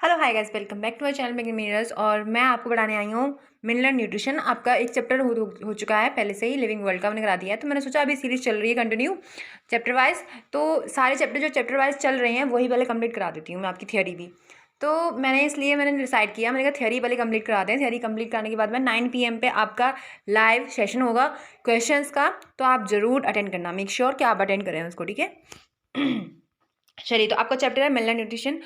Hello hi guys, welcome back to my channel making minerals. और मैं आपको पढ़ाने आई हूँ मिनरल न्यूट्रिशन। आपका एक चैप्टर हो चुका है पहले से ही, लिविंग वर्ल्ड का मैंने करा दिया है। तो मैंने सोचा अभी सीरीज चल रही है कंटिन्यू चैप्टर वाइज, तो सारे चैप्टर जो चैप्टर वाइज चल रहे हैं वही पहले कंप्लीट करा देती हूँ मैं, आपकी थियोरी भी। तो मैंने डिसाइड किया, मैंने कहा थियोरी पहले कंप्लीट कराते हैं। थियोरी कंप्लीट कराने के बाद में 9 PM पे आपका लाइव सेशन होगा क्वेश्चंस का, तो आप ज़रूर अटेंड करना। मेक श्योर कि आप अटेंड करें उसको, ठीक है। चलिए, तो आपका चैप्टर है मिनरल न्यूट्रिशन।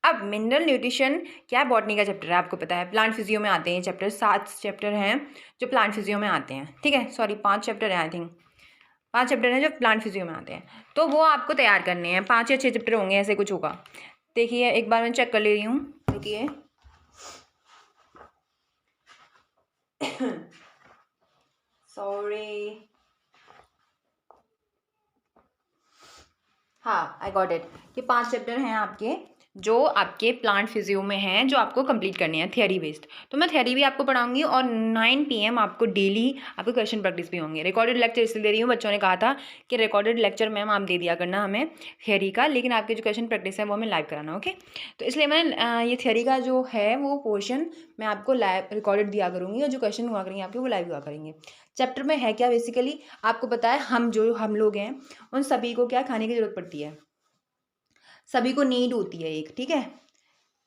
अब मिनरल न्यूट्रिशन क्या है? बॉटनी का चैप्टर है, आपको पता है। प्लांट फिजियो में आते हैं चैप्टर, 7 चैप्टर हैं जो प्लांट फिजियो में आते हैं, ठीक है। सॉरी, 5 चैप्टर हैं, आई थिंक 5 चैप्टर हैं जो प्लांट फिजियो में आते हैं। तो वो आपको तैयार करने हैं, 5 या 6 चैप्टर होंगे, ऐसे कुछ होगा। देखिए, एक बार मैं चेक कर ले रही हूँ, रुकिए। सॉरी, हाँ, आई गॉट इट कि 5 चैप्टर हैं आपके जो आपके प्लांट फिजियो में हैं, जो आपको कंप्लीट करने हैं थियरी बेस्ड। तो मैं थियरी भी आपको पढ़ाऊंगी और 9 PM आपको डेली आपको क्वेश्चन प्रैक्टिस भी होंगे। रिकॉर्डेड लेक्चर इसलिए दे रही हूँ, बच्चों ने कहा था कि रिकॉर्डेड लेक्चर मैम आप दे दिया करना हमें थियरी का, लेकिन आपके जो क्वेश्चन प्रैक्टिस है वो हमें लाइव कराना, ओके। तो इसलिए मैं ये थियरी का जो है वो पोर्शन मैं आपको लाइव रिकॉर्डेड दिया करूँगी, और जो क्वेश्चन हुआ करेंगे आपके वो लाइव हुआ करेंगे। चैप्टर में है क्या बेसिकली आपको पता है, हम लोग हैं उन सभी को क्या खाने की जरूरत पड़ती है, सभी को नीड होती है एक, ठीक है,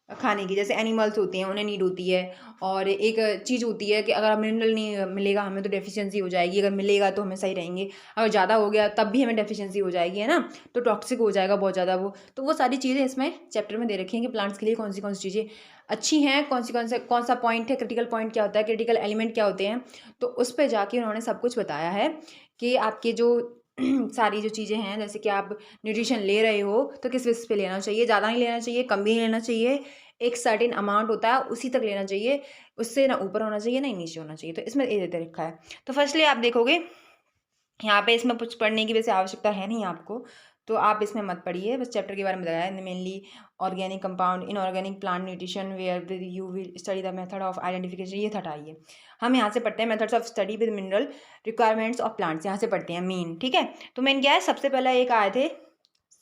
खाने की। जैसे एनिमल्स होते हैं उन्हें नीड होती है, और एक चीज़ होती है कि अगर मिनरल नहीं मिलेगा हमें तो डेफिशिएंसी हो जाएगी, अगर मिलेगा तो हमें सही रहेंगे, अगर ज़्यादा हो गया तब भी हमें डेफिशिएंसी हो जाएगी, है ना, तो टॉक्सिक हो जाएगा बहुत ज़्यादा वो। तो वो सारी चीज़ें इसमें चैप्टर में दे रखी हैं कि प्लांट्स के लिए कौन सी चीज़ें अच्छी हैं, कौन सा पॉइंट है, क्रिटिकल पॉइंट क्या होता है, क्रिटिकल एलिमेंट क्या होते हैं। तो उस पर जाके उन्होंने सब कुछ बताया है कि आपके जो सारी जो चीज़ें हैं, जैसे कि आप न्यूट्रिशन ले रहे हो तो किस बेसिस पे लेना चाहिए, ज़्यादा नहीं लेना चाहिए, कम भी नहीं लेना चाहिए, एक सर्टेन अमाउंट होता है उसी तक लेना चाहिए, उससे ना ऊपर होना चाहिए ना ही नीचे होना चाहिए। तो इसमें ये दे रखा है। तो फर्स्टली आप देखोगे यहाँ पे, इसमें कुछ पढ़ने की वैसे आवश्यकता है नहीं आपको, तो आप इसमें मत पढ़िए, बस चैप्टर के बारे में बताया है। Mainly organic compound in organic plant nutrition where you will study the method of identification, ये हटाइए। हम यहाँ से पढ़ते हैं methods of study with mineral requirements of plants, यहाँ से पढ़ते हैं मेन, ठीक है। तो मेन क्या है, सबसे पहला एक आए थे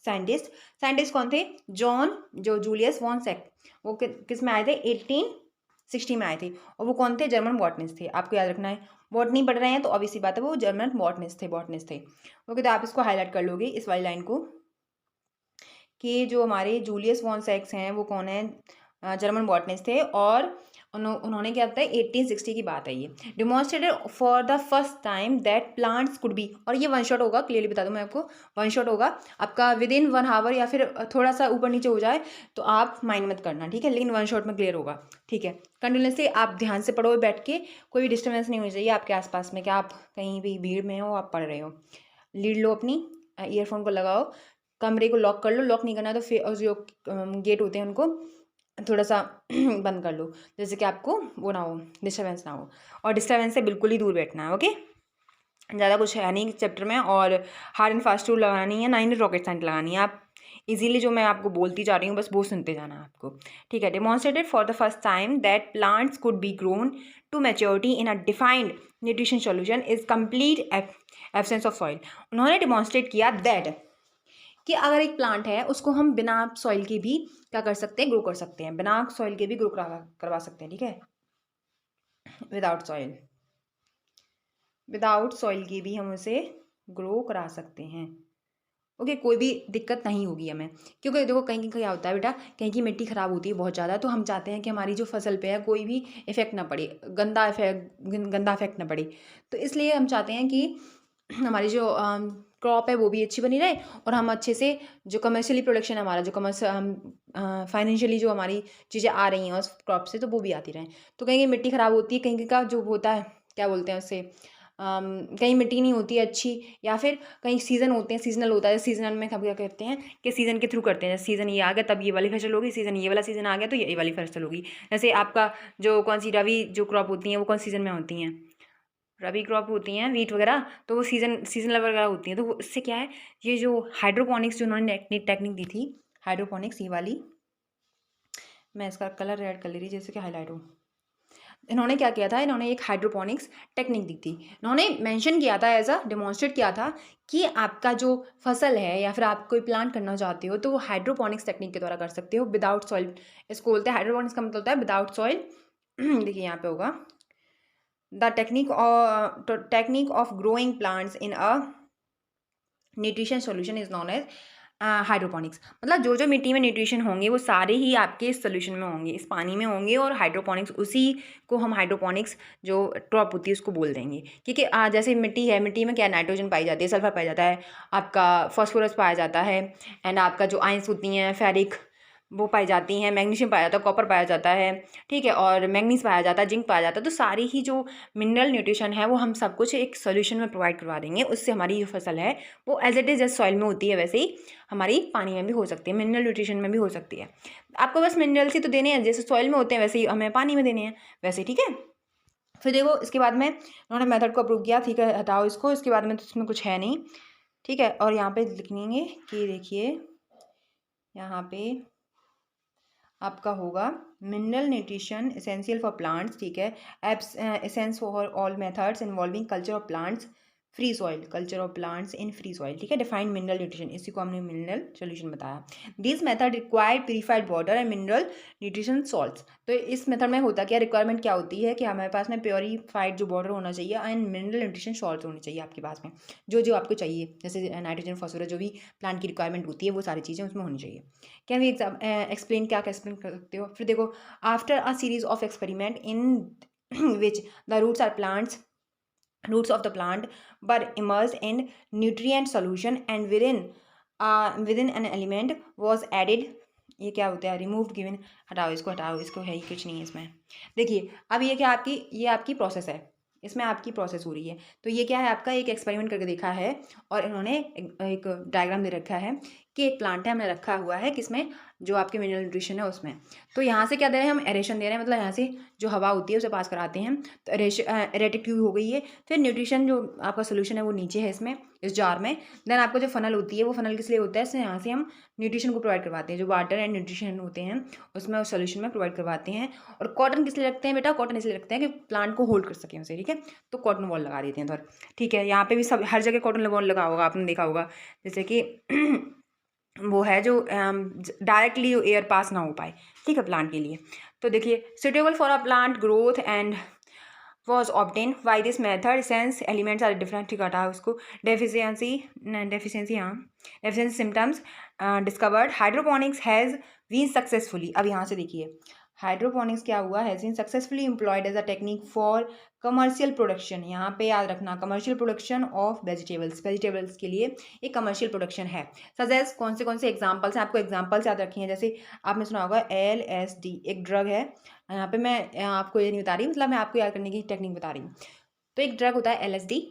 साइंटिस्ट। साइंटिस्ट कौन थे? जूलियस वॉन सेक। वो किस में आए थे? 1860 में आए थे। और वो कौन थे? जर्मन बॉटनिस्ट थे, आपको याद रखना है। बॉटनी पढ़ रहे हैं तो ऑब्वियसली बात है वो जर्मन बॉटनिस्ट थे। ओके, तो आप इसको हाईलाइट कर लोगे, इस वाली लाइन को, कि जो हमारे जूलियस वॉन सेक्स हैं वो कौन है? जर्मन बॉटनिस्ट थे। और उन्होंने क्या बताया, 1860 की बात है ये। Demonstrated for the first time that plants could B, और ये वन शॉट होगा, क्लियरली बता दूं मैं आपको, वन शॉट होगा आपका, विद इन 1 आवर, या फिर थोड़ा सा ऊपर नीचे हो जाए तो आप माइंड मत करना, ठीक है, लेकिन वन शॉट में क्लियर होगा, ठीक है। कंटिन्यूसली आप ध्यान से पढ़ो बैठ के, कोई भी डिस्टर्बेंस नहीं होनी चाहिए आपके आसपास में, क्या आप कहीं भी भीड़ में हो, आप पढ़ रहे हो। लीड लो अपनी, ईयरफोन को लगाओ, कमरे को लॉक कर लो, लॉक नहीं करना तो फिर जो गेट होते हैं उनको थोड़ा सा बंद कर लो, जैसे कि आपको वो ना हो, डिस्टर्बेंस ना हो, और डिस्टर्बेंस से बिल्कुल ही दूर बैठना है, ओके। ज़्यादा कुछ है नहीं चैप्टर में, और हार्ड एंड फास्ट रूल लगानी है, ना ही रॉकेट साइंस लगानी है। आप इजीली जो मैं आपको बोलती जा रही हूँ बस वो सुनते जाना है आपको, ठीक है। Demonstrated for the first time that plants could be grown to maturity in a defined nutrition solution is complete absence of soil. उन्होंने डिमॉन्स्ट्रेट किया दैट कि अगर एक प्लांट है उसको हम बिना सॉइल के भी क्या कर सकते हैं, ग्रो कर सकते हैं, बिना सॉइल के भी ग्रो करवा सकते हैं, ठीक है। विदाउट सॉइल के भी हम उसे ग्रो करा सकते हैं, ओके। कोई भी दिक्कत नहीं होगी हमें, क्योंकि देखो कहीं क्या होता है बेटा, कहीं की मिट्टी ख़राब होती है बहुत ज़्यादा, तो हम चाहते हैं कि हमारी जो फसल पे है कोई भी इफेक्ट ना पड़े, गंदा इफेक्ट ना पड़े। तो इसलिए हम चाहते हैं कि हमारी जो क्रॉप है वो भी अच्छी बनी रहे, और हम अच्छे से जो कमर्शियली प्रोडक्शन है हमारा, जो फाइनेंशियली जो हमारी चीज़ें आ रही हैं उस क्रॉप से, तो वो भी आती रहें। तो कहीं की मिट्टी ख़राब होती है, कहीं का जो होता है क्या बोलते हैं उससे, कहीं मिट्टी नहीं होती है अच्छी, या फिर कहीं सीज़न होते हैं, सीजनल होता है। सीजनल में हम क्या करते हैं कि सीज़न के थ्रू करते हैं, जैसे सीज़न ये आ गया तब ये वाली फसल होगी, सीज़न ये वाला सीज़न आ गया तो ये वाली फसल होगी। जैसे आपका जो कौन सी रवि जो क्रॉप होती हैं वो कौन सीज़न में होती हैं, रबी क्रॉप होती हैं, वीट वगैरह, तो वो सीजनल वगैरह होती हैं। तो इससे क्या है, ये जो हाइड्रोपोनिक्स जो उन्होंने टेक्निक दी थी, हाइड्रोपोनिक्स ये वाली, मैं इसका कलर रेड कर ले रही जैसे कि हाईलाइट हो, इन्होंने क्या किया था, इन्होंने एक हाइड्रोपोनिक्स टेक्निक दी थी। इन्होंने मेंशन किया था, एज अ डेमोन्स्ट्रेट किया था कि आपका जो फसल है या फिर आप कोई प्लांट करना चाहते हो तो वो हाइड्रोपोनिक्स टेक्निक के द्वारा कर सकते हो विदाउट सॉइल। इसको बोलते हैं हाइड्रोपोनिक्स का मतलब होता है विदाउट सॉइल। देखिए यहाँ पे होगा the technique of growing plants in a nutrition solution is known as hydroponics. मतलब जो जो मिट्टी में न्यूट्रिशन होंगे वो सारे ही आपके इस सोल्यूशन में होंगे, इस पानी में होंगे, और हाइड्रोपोनिक्स उसी को हम हाइड्रोपोनिक्स जो ड्रॉप होती है उसको बोल देंगे। क्योंकि जैसे मिट्टी है, मिट्टी में क्या नाइट्रोजन पाई जाती है, सल्फर पाया जाता है, आपका फॉस्फोरस पाया जाता है, एंड आपका जो आयंस होती हैं फेरिक वो पाई जाती हैं, मैग्नीशियम पाया जाता है, कॉपर पाया जाता है, ठीक है, और मैंगनीज पाया जाता है, जिंक पाया जाता है। तो सारी ही जो मिनरल न्यूट्रिशन है वो हम सब कुछ एक सोल्यूशन में प्रोवाइड करवा देंगे। उससे हमारी जो फसल है वो एज इट इज़ जैसे सॉइल में होती है वैसे ही हमारी पानी में भी हो सकती है, मिनरल न्यूट्रिशन में भी हो सकती है। आपको बस मिनरल्स ही तो देने हैं, जैसे सॉइल में होते हैं वैसे ही हमें पानी में देने हैं वैसे, ठीक है। फिर देखो इसके बाद में उन्होंने मेथड को अप्रूव किया, ठीक है, हटाओ इसको, इसके बाद में तो इसमें कुछ है नहीं, ठीक है। और यहाँ पे लिखेंगे कि देखिए यहाँ पे आपका होगा mineral nutrition essential for plants, ठीक है, essence for all methods involving culture of plants free soil, culture of plants in free soil, ठीक है, डिफाइंड मिनरल न्यूट्रिशन, इसी को हमने मिनरल सोल्यूशन बताया। This method required purified water and mineral nutrition salts. तो इस मेथड में होता क्या, रिक्वायरमेंट क्या होती है कि हमारे पास में प्योरीफाइड जो वाटर होना चाहिए एंड मिनरल न्यूट्रिशन सॉल्ट होनी चाहिए आपके पास में, जो जो आपको चाहिए, जैसे नाइट्रोजन फॉस्फोरस जो भी प्लांट की रिक्वायरमेंट होती है वो सारी चीज़ें उसमें होनी चाहिए। कैन वी एक्सप्लेन, क्या एक्सप्लेन कर सकते हो। फिर देखो after a series of experiment in which the roots of the plant were immersed in nutrient solution and within an element was added, ये क्या होता है, रिमूव्ड गिवन, हटाओ इसको, है ही कुछ नहीं है इसमें। देखिए अब ये क्या आपकी, ये आपकी प्रोसेस है, इसमें आपकी प्रोसेस हो रही है। तो ये क्या है आपका, एक एक्सपेरिमेंट करके देखा है और इन्होंने एक डायग्राम दे रखा है कि एक प्लांट है, हमने रखा हुआ है किसमें, जो आपके मिनरल न्यूट्रिशन है उसमें। तो यहाँ से क्या दे रहे हैं हम, एरेशन दे रहे हैं, मतलब यहाँ से जो हवा होती है उसे पास कराते हैं, तो एरेटिक ट्यूब हो गई है। फिर न्यूट्रिशन जो आपका सोल्यूशन है वो नीचे है इसमें, इस जार में। देन आपका जो फनल होती है वो फनल किस लिए होता है, इससे यहाँ से हम न्यूट्रिशन को प्रोवाइड करवाते हैं, जो वाटर एंड न्यूट्रिशन होते हैं उसमें उस सोल्यूशन में प्रोवाइड करवाते हैं। और कॉटन किस लिए रखते हैं बेटा, कॉटन इसलिए रखते हैं कि प्लांट को होल्ड कर सकें उसे, ठीक है, तो कॉटन वॉल लगा देते हैं इधर, ठीक है। यहाँ पे भी सब हर जगह कॉटन वॉल लगा होगा, आपने देखा होगा, जैसे कि वो है जो डायरेक्टली एयर पास ना हो पाए, ठीक है, प्लांट के लिए। तो देखिए suitable for a plant growth and was obtained by this method since elements are different, ठीक हटा उसको, deficiency symptoms discovered hydroponics has been successfully, अब यहाँ से देखिए हाइड्रोपोनिक्स क्या हुआ, has been successfully employed as a technique for commercial production, यहाँ पे याद रखना कमर्शियल प्रोडक्शन ऑफ वेजिटेबल्स के लिए एक कमर्शियल प्रोडक्शन है। सजेस्ट कौन से एग्जांपल्स हैं, आपको एग्जांपल्स याद रखी हैं, जैसे आपने सुना होगा LSD एक ड्रग है, यहाँ पे मैं आपको ये नहीं बता रही, मतलब मैं आपको याद करने की टेक्निक बता रही हूँ। तो एक ड्रग होता है LSD,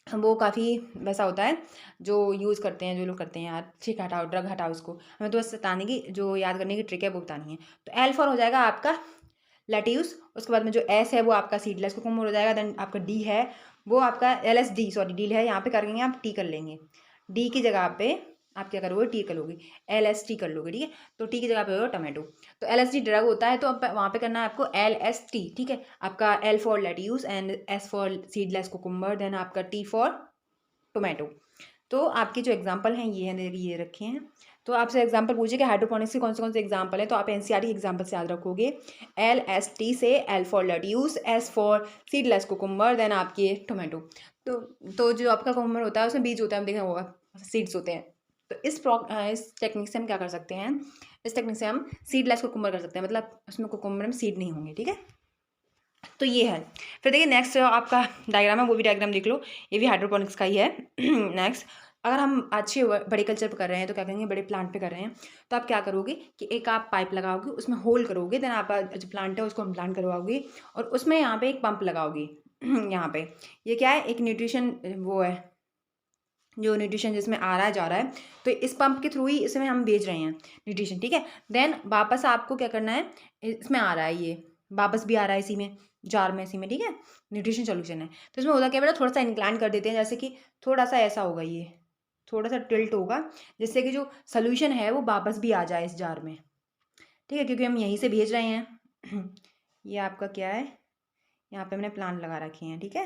वो काफ़ी वैसा होता है जो यूज़ करते हैं, जो लोग करते हैं यार, ठीक हटाओ ड्रग हटाओ इसको, हमें तो बस बताने की जो याद करने की ट्रिक है वो बतानी है। तो L फॉर हो जाएगा आपका लेट्यूस, उसके बाद में जो S है वो आपका सीडलेस कुकुम्बर हो जाएगा। देन आपका D है वो आपका LSD, सॉरी डी है, यहाँ पे करेंगे आप T कर लेंगे, D की जगह पे आप क्या करोगे, टी कर लोगे, LST कर लोगे, ठीक है। तो टी की जगह पे होगा टमाटो, तो LSD ड्रग होता है, तो वहाँ पे करना है आपको LST, ठीक है। आपका L for lettuce and S for seedless cucumber, then आपका T फॉर टोमेटो। तो आपके जो एग्जाम्पल हैं ये हैं, ये रखे हैं। तो आपसे एग्जाम्पल पूछे कि हाइड्रोपोनिक्स के कौन से एग्जाम्पल हैं, तो आप NCERT एग्जाम्पल से याद रखोगे, LST से L for lettuce, S for seedless cucumber, then आपके टोमेटो। तो जो आपका कुकुम्बर होता है उसमें बीज होता है, देखा होगा सीड्स होते हैं। तो इस टेक्निक से हम क्या कर सकते हैं, इस टेक्निक से हम सीडलेस कुकुम्बर कर सकते हैं, मतलब उसमें कुकुम्बर में सीड नहीं होंगे, ठीक है। तो ये है। फिर देखिए नेक्स्ट आपका डायग्राम है, वो भी डायग्राम देख लो, ये भी हाइड्रोपोनिक्स का ही है। नेक्स्ट अगर हम अच्छे बड़े कल्चर पे कर रहे हैं तो क्या करेंगे, बड़े प्लांट पे कर रहे हैं तो आप क्या करोगे कि एक आप पाइप लगाओगे, उसमें होल करोगे, देन आप जो प्लांट है उसको हम प्लांट करवाओगे और उसमें यहाँ पे एक पंप लगाओगे। यहाँ पे ये क्या है, एक न्यूट्रिशन वो है, जो न्यूट्रिशन जिसमें आ रहा है जा रहा है, तो इस पंप के थ्रू ही इसमें हम भेज रहे हैं न्यूट्रिशन, ठीक है। देन वापस आपको क्या करना है, इसमें आ रहा है, ये वापस भी आ रहा है इसी में, जार में, इसी में, ठीक है, न्यूट्रिशन सोल्यूशन है। तो इसमें होता क्या बेटा, थोड़ा सा इंक्लाइन कर देते हैं, जैसे कि थोड़ा सा ऐसा होगा, ये थोड़ा सा टिल्ट होगा, जिससे कि जो सोल्यूशन है वो वापस भी आ जाए इस जार में, ठीक है, क्योंकि हम यहीं से भेज रहे हैं। ये आपका क्या है, यहाँ पे मैंने प्लांट लगा रखे हैं, ठीक है,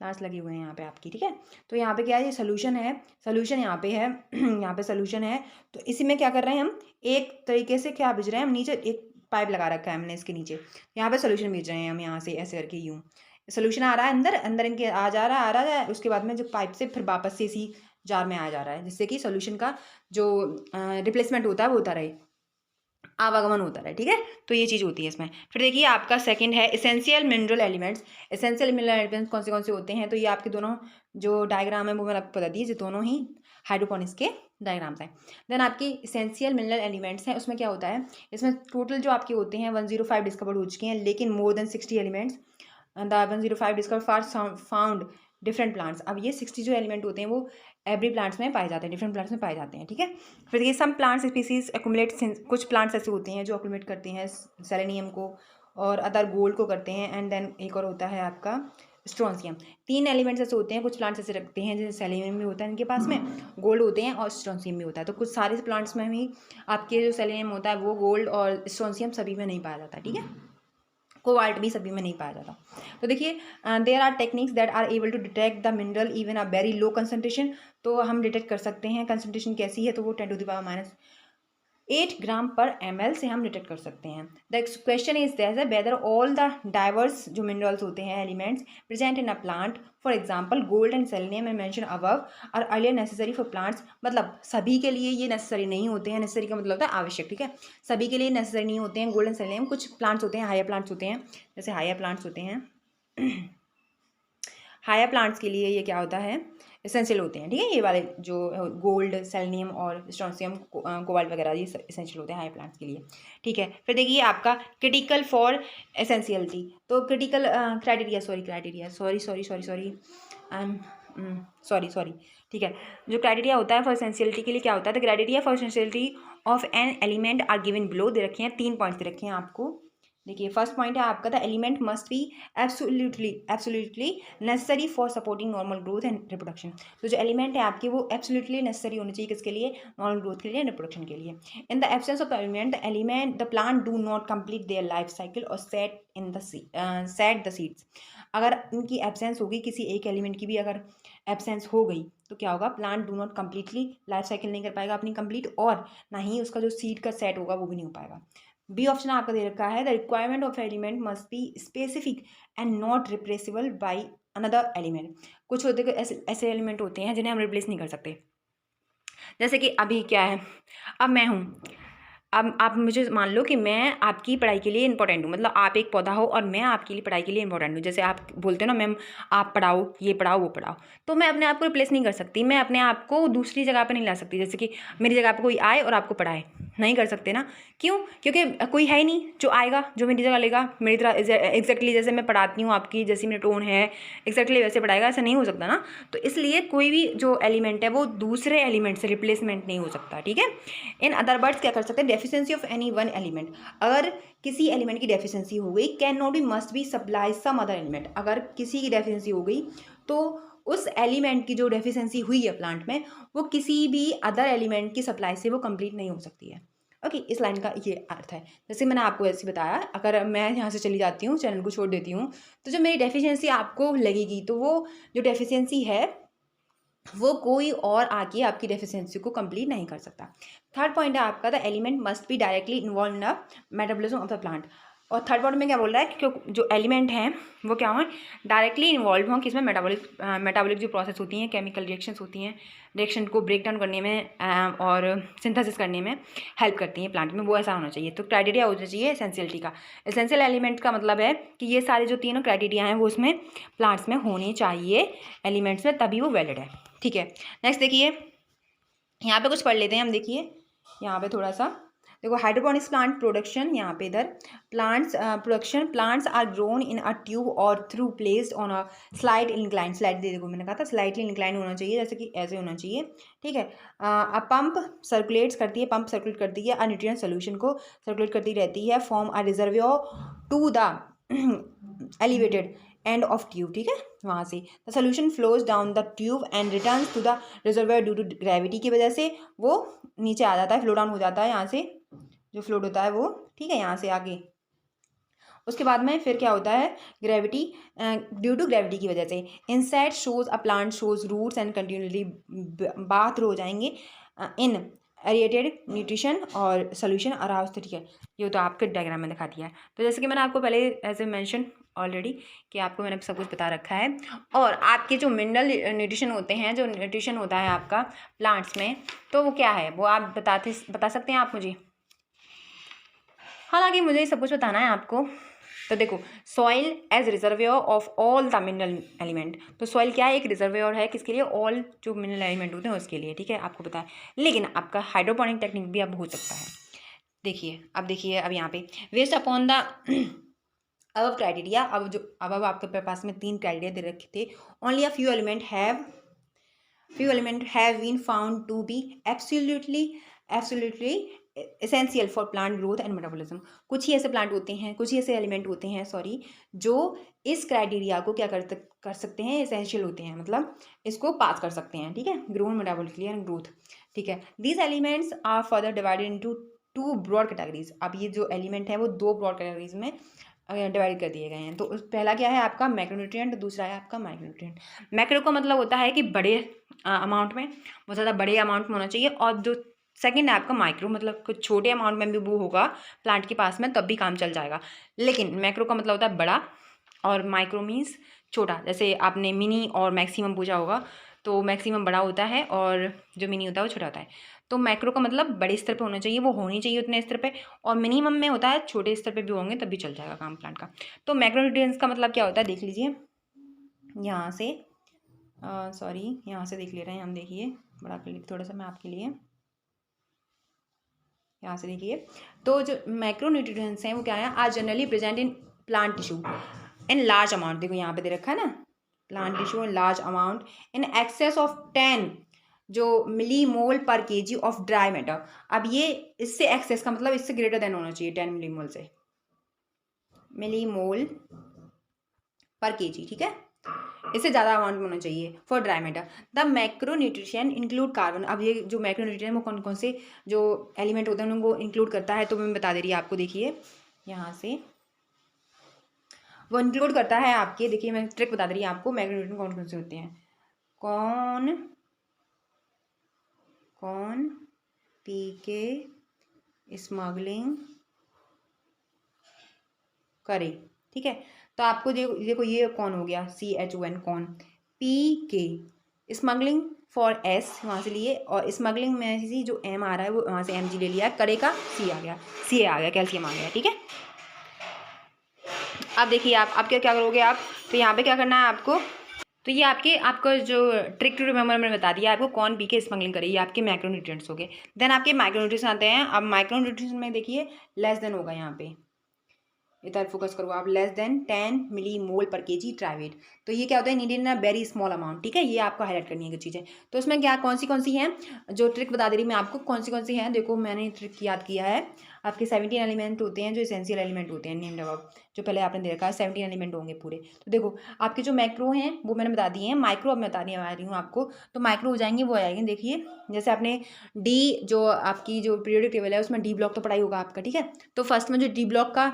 प्लांट्स लगे हुए हैं यहाँ पे आपकी, ठीक है। तो यहाँ पे क्या है, ये सोल्यूशन है, सोल्यूशन यहाँ पे है यहाँ पे सोल्यूशन है। तो इसी में क्या कर रहे हैं हम, एक तरीके से क्या भेज रहे हैं हम, नीचे एक पाइप लगा रखा है हमने इसके नीचे, यहाँ पे सोल्यूशन भेज रहे हैं हम, यहाँ से ऐसे करके यूँ सोल्यूशन आ रहा है अंदर अंदर इनके आ जा रहा है, उसके बाद में जो पाइप से फिर वापस से इसी जार में आ जा रहा है, जिससे कि सोल्यूशन का जो रिप्लेसमेंट होता है वो होता रहे, आवागमन होता है, ठीक है। तो ये चीज़ होती है इसमें। फिर देखिए आपका सेकंड है essential mineral elements. Essential mineral elements कौन से होते हैं, तो ये आपके दोनों जो डायग्राम है वो मैंने आपको बता दी, ये दोनों ही हाइड्रोपोनिक्स के डायग्राम्स हैं। देन आपकी इसेंशियल मिनरल एलिमेंट्स हैं, उसमें क्या होता है, इसमें टोटल जो आपके होते हैं 105 डिस्कवर्ड हो चुके हैं, लेकिन more than 60 elements the 105 discover found different plants. अब ये 60 जो एलिमेंट होते हैं वो एवरी प्लांट्स में पाए जाते हैं, डिफरेंट प्लांट्स में पाए जाते हैं, ठीक है। फिर ये सम प्लांट्स स्पीसीज एक्यूमुलेट, कुछ प्लांट्स ऐसे होते हैं जो एक्यूमुलेट करते हैं सेलेनियम को और अदर गोल्ड को करते हैं, एंड देन एक और होता है आपका स्ट्रोंसियम। 3 एलिमेंट्स ऐसे होते हैं, कुछ प्लांट्स ऐसे रखते हैं जैसे सेलेनियम भी होता है इनके पास में, गोल्ड होते हैं और स्ट्रोंसियम भी होता है। तो कुछ सारे प्लांट्स में भी आपके जो सेलेनियम होता है वो गोल्ड और स्ट्रोंसियम सभी में नहीं पाया जाता, ठीक है, कोबाल्ट भी सभी में नहीं पाया जाता। तो देखिए there are techniques that are able to detect the mineral even a very low concentration. तो हम डिटेक्ट कर सकते हैं, कंसंट्रेशन कैसी है, तो वो 10⁻⁸ ग्राम पर ml से हम डिटेक्ट कर सकते हैं। The question is that whether all the diverse जो मिनरल्स होते हैं elements present in a plant, for example gold and selenium and mention above are earlier necessary for plants. मतलब सभी के लिए ये नेसेसरी नहीं होते हैं, नेसेसरी का मतलब होता है आवश्यक, ठीक है, सभी के लिए नेसेसरी नहीं होते हैं गोल्ड एंड सेलेनियम। कुछ प्लांट्स होते हैं हायर प्लांट्स होते हैं, जैसे हायर प्लांट्स होते हैं हायर प्लांट्स के लिए ये क्या होता है, एसेंशियल होते हैं, ठीक है, ये वाले जो गोल्ड सेलेनियम और स्ट्रोंसियम कोबाल्ट वगैरह ये एसेंशियल होते हैं हायर प्लांट्स के लिए, ठीक है। फिर देखिए आपका क्रिटिकल फॉर एसेंशियलिटी। तो क्रिटिकल क्राइटेरिया सॉरी, ठीक है, जो क्राइटेरिया होता है फॉर एसेंशियलिटी के लिए क्या होता है, तो criteria for essentiality of an element are given below, दे रखे हैं 3 पॉइंट्स दे रखे हैं आपको। देखिए फर्स्ट पॉइंट है आपका, the element must be absolutely necessary for supporting normal growth and reproduction. तो जो एलिमेंट है आपके वो एब्सोल्युटली नेसेसरी होनी चाहिए, किसके लिए, नॉर्मल ग्रोथ के लिए, रिप्रोडक्शन के लिए। In the absence of element the plant do not complete their life cycle और सेट द सीड्स। अगर इनकी एब्सेंस होगी, किसी एक एलिमेंट की भी अगर एब्सेंस हो गई तो क्या होगा, plant do not completely life cycle नहीं कर पाएगा अपनी कंप्लीट, और ना ही उसका जो सीड का सेट होगा वो भी नहीं हो पाएगा। बी ऑप्शन आपका दे रखा है, the requirement of element must be specific and not replaceable by another element. कुछ होते ऐसे एलिमेंट होते हैं जिन्हें हम रिप्लेस नहीं कर सकते, जैसे कि अभी क्या है, अब मैं हूँ, अब आप मुझे मान लो कि मैं आपकी पढ़ाई के लिए इंपॉर्टेंट हूँ, मतलब आप एक पौधा हो और मैं आपके लिए पढ़ाई के लिए इंपॉर्टेंट हूँ। जैसे आप बोलते हो ना मैम आप पढ़ाओ, ये पढ़ाओ वो पढ़ाओ, तो मैं अपने आप को रिप्लेस नहीं कर सकती, मैं अपने आप को दूसरी जगह पर नहीं ला सकती, जैसे कि मेरी जगह पर कोई आए और आपको पढ़ाए, नहीं कर सकते ना। क्यों, क्योंकि कोई है ही नहीं जो आएगा जो मेरी जगह लेगा, मेरी तरह एग्जैक्टली जैसे मैं पढ़ाती हूँ आपकी, जैसी मेरी टोन है एग्जैक्टली वैसे पढ़ाएगा, ऐसा नहीं हो सकता ना। तो इसलिए कोई भी जो एलिमेंट है वो दूसरे एलिमेंट से रिप्लेसमेंट नहीं हो सकता, ठीक है। इन अदर वर्ड्स क्या कर सकते हैं, deficiency of any one element, अगर किसी एलिमेंट की डेफिशिएंसी हो गई, can not be must be supply some other element. अगर किसी की डेफिशिएंसी हो गई तो उस एलिमेंट की जो डेफिशिएंसी हुई है प्लांट में, वो किसी भी अदर एलिमेंट की सप्लाई से वो कंप्लीट नहीं हो सकती है। ओके, इस लाइन का ये अर्थ है। जैसे मैंने आपको ऐसे बताया, अगर मैं यहाँ से चली जाती हूँ, चैनल को छोड़ देती हूँ, तो जो मेरी डेफिशिएंसी आपको लगेगी, तो वो जो डेफिशिएंसी है वो कोई और आके आपकी डेफिशिएंसी को कंप्लीट नहीं कर सकता। थर्ड पॉइंट है आपका, the element must be directly involve in the metabolism of the plant. और थर्ड पॉइंट में क्या बोल रहा है कि जो एलिमेंट हैं वो क्या हो, डायरेक्टली इन्वॉल्व हों किसमें, मेटाबॉलिक जो प्रोसेस होती हैं, केमिकल रिएक्शंस होती हैं, रिएक्शन को ब्रेक डाउन करने में और सिंथेसिस करने में हेल्प करती हैं प्लांट में, वो ऐसा होना चाहिए। तो क्राइटेरिया होना चाहिए एसेंशियलिटी का। एसेंशियल एलिमेंट का मतलब है कि ये सारे जो तीनों क्राइटेरिया हैं वो उसमें प्लांट्स में होने चाहिए एलिमेंट्स में, तभी वो वैलिड है, ठीक है। नेक्स्ट देखिए यहाँ पे कुछ पढ़ लेते हैं हम। देखिए यहाँ पे थोड़ा सा देखो, हाइड्रोपोनिक्स प्लांट प्रोडक्शन, यहाँ पे इधर plants production, plants are grown in a tube और through placed on a slide incline, slide देखो मैंने कहा था स्लाइडली इंक्लाइन होना चाहिए, जैसे कि ऐसे होना चाहिए, ठीक है। अ पंप सर्कुलेट्स करती है, पंप सर्कुलेट करती है, अ न्यूट्रिएंट सोल्यूशन को सर्कुलेट करती रहती है, form a reservoir to the elevated end of tube, ठीक है, वहाँ से the solution flows down the tube and returns to the reservoir due to gravity की वजह से वो नीचे आ जाता है, फ्लो डाउन हो जाता है यहाँ से, जो फ्लोट होता है वो, ठीक है, यहाँ से आगे उसके बाद में फिर क्या होता है, ग्रेविटी, ड्यू टू ग्रेविटी की वजह से insect shows a plant shows roots and continuously bath हो जाएंगे इन एरिएटेड न्यूट्रिशन और सोल्यूशन अराउज, ठीक है। ये तो आपके डायग्राम में दिखा दिया है। तो जैसे कि मैंने आपको पहले ऐसे मेंशन ऑलरेडी कि आपको मैंने सब कुछ बता रखा है। और आपके जो मिनरल न्यूट्रिशन होते हैं, जो न्यूट्रिशन होता है आपका प्लांट्स में, तो वो क्या है वो आप बता सकते हैं आप मुझे? हालांकि मुझे सब कुछ बताना है आपको। तो देखो, soil as reservoir of all the mineral element. तो सॉइल क्या है, एक रिजर्वेयर है किसके लिए, ऑल जो मिनरल एलिमेंट होते हैं उसके लिए, ठीक है, आपको पता है। लेकिन आपका हाइड्रोपोनिक टेक्निक भी अब हो सकता है। देखिए अब यहाँ पे वेस्ट अपॉन द अब क्राइटेरिया, अब आपके पास में 3 क्राइटेरिया दे रखे थे। Only a few element have been found to be absolutely essential for plant growth and metabolism. कुछ ही ऐसे प्लांट होते हैं, कुछ ही ऐसे एलिमेंट होते हैं जो इस क्राइटेरिया को क्या कर सकते हैं, एसेंशियल होते हैं, मतलब इसको पास कर सकते हैं, ठीक है, ग्रोथ, मेटाबॉलिकली एंड ग्रोथ, ठीक है। These elements are further divided into 2 broad categories. अब ये जो एलिमेंट है वो 2 ब्रॉड कैटेगरीज में डिवाइड कर दिए गए हैं। तो पहला क्या है आपका मैक्रोन्यूट्रिएंट, दूसरा है आपका माइक्रोन्यूट्रिएंट। मैक्रो का मतलब होता है कि बड़े अमाउंट में, बहुत ज़्यादा बड़े अमाउंट में होना चाहिए, और जो सेकंड है आपका माइक्रो, मतलब कुछ छोटे अमाउंट में भी वो होगा प्लांट के पास में तब भी काम चल जाएगा। लेकिन मैक्रो का मतलब होता है बड़ा, और माइक्रो मीन्स छोटा। जैसे आपने मिनी और मैक्सिमम पूछा होगा, तो मैक्सिमम बड़ा होता है और जो मिनी होता है वो छोटा होता है। तो मैक्रो का मतलब बड़े स्तर पे होना चाहिए, वो होनी चाहिए उतने स्तर पे, और मिनिमम में होता है छोटे स्तर पे भी होंगे तब भी चल जाएगा काम प्लांट का। तो मैक्रोन्यूट्रिएंट्स का मतलब क्या होता है देख लीजिए यहाँ से, सॉरी यहाँ से देख ले रहे हैं हम, देखिए बड़ा कर लीजिए थोड़ा सा मैं आपके लिए, यहाँ से देखिए। तो जो मैक्रोन्यूट्रिएंट्स हैं वो क्या है, are generally present in plant tissue in large amount. देखो यहाँ पे दे रखा है ना, plant tissue in large amount in excess of 10 जो मिलीमोल पर केजी ऑफ ड्राई मैटर। अब ये इससे एक्सेस का मतलब इससे ग्रेटर देन होना चाहिए 10 मिलीमोल से, मिलीमोल पर केजी, ठीक है, इससे ज़्यादा अमाउंट में होना चाहिए for dry matter. The macronutrition include carbon. अब ये जो मैक्रोन्यूट्रिएंट वो कौन कौन से जो एलिमेंट होते हैं उनको इंक्लूड करता है, तो मैं बता दे रही है आपको, देखिए यहाँ से वो इंक्लूड करता है आपके, देखिए मैं ट्रिक बता दे रही हूँ आपको, मैक्रोन्यूट्रिएंट कौन कौन से होते हैं, कौन कौन पी के स्मगलिंग करे, ठीक है। तो आपको देखो ये कौन हो गया, CHON कौन, पी के स्मगलिंग फॉर S वहाँ से लिए, और स्मगलिंग में से जो M आ रहा है वो वहाँ से MG ले लिया, करे का C आ गया, CA आ गया, कैल्शियम आ गया, ठीक है। अब देखिए आप क्या क्या करोगे आप, तो यहाँ पे क्या करना है आपको, तो ये आपको जो ट्रिक टू रिमेंबर मैंने बता दिया आपको, कौन पी के स्मगलिंग करे, ये आपके मैक्रोन्यूट्रिएंट्स हो गए। देन आपके माइक्रोन्यूट्रिएंट्स आते हैं। अब माइक्रोन्यूट्रिएंट्स में देखिए लेस देन होगा, यहाँ पे इधर फोकस करो आप, लेस देन 10 मिलीमोल पर केजी ड्राई वेट। तो ये क्या होता है, needed in a very small amount, ठीक है, ये आपको हाईलाइट करनी है चीज़ें। तो इसमें क्या कौन सी हैं जो ट्रिक बता दे रही मैं आपको, कौन सी हैं, देखो मैंने ट्रिक याद किया है। आपके 17 एलिमेंट होते हैं जो एसेंशियल एलिमेंट होते हैं, नेम्ड अबव, जो पहले आपने दे रखा है 17 एलिमेंट होंगे पूरे। तो देखो आपके जो मैक्रो हैं वो मैंने बता दिए हैं, माइक्रो अब मैं बता रही हूँ आपको। तो माइक्रो हो जाएंगे, वो आएंगे, देखिए जैसे आपने डी जो आपकी जो पीरियोडिक टेबल है उसमें डी ब्लॉक तो पढ़ाई होगा आपका, ठीक है। तो फर्स्ट में जो डी ब्लॉक का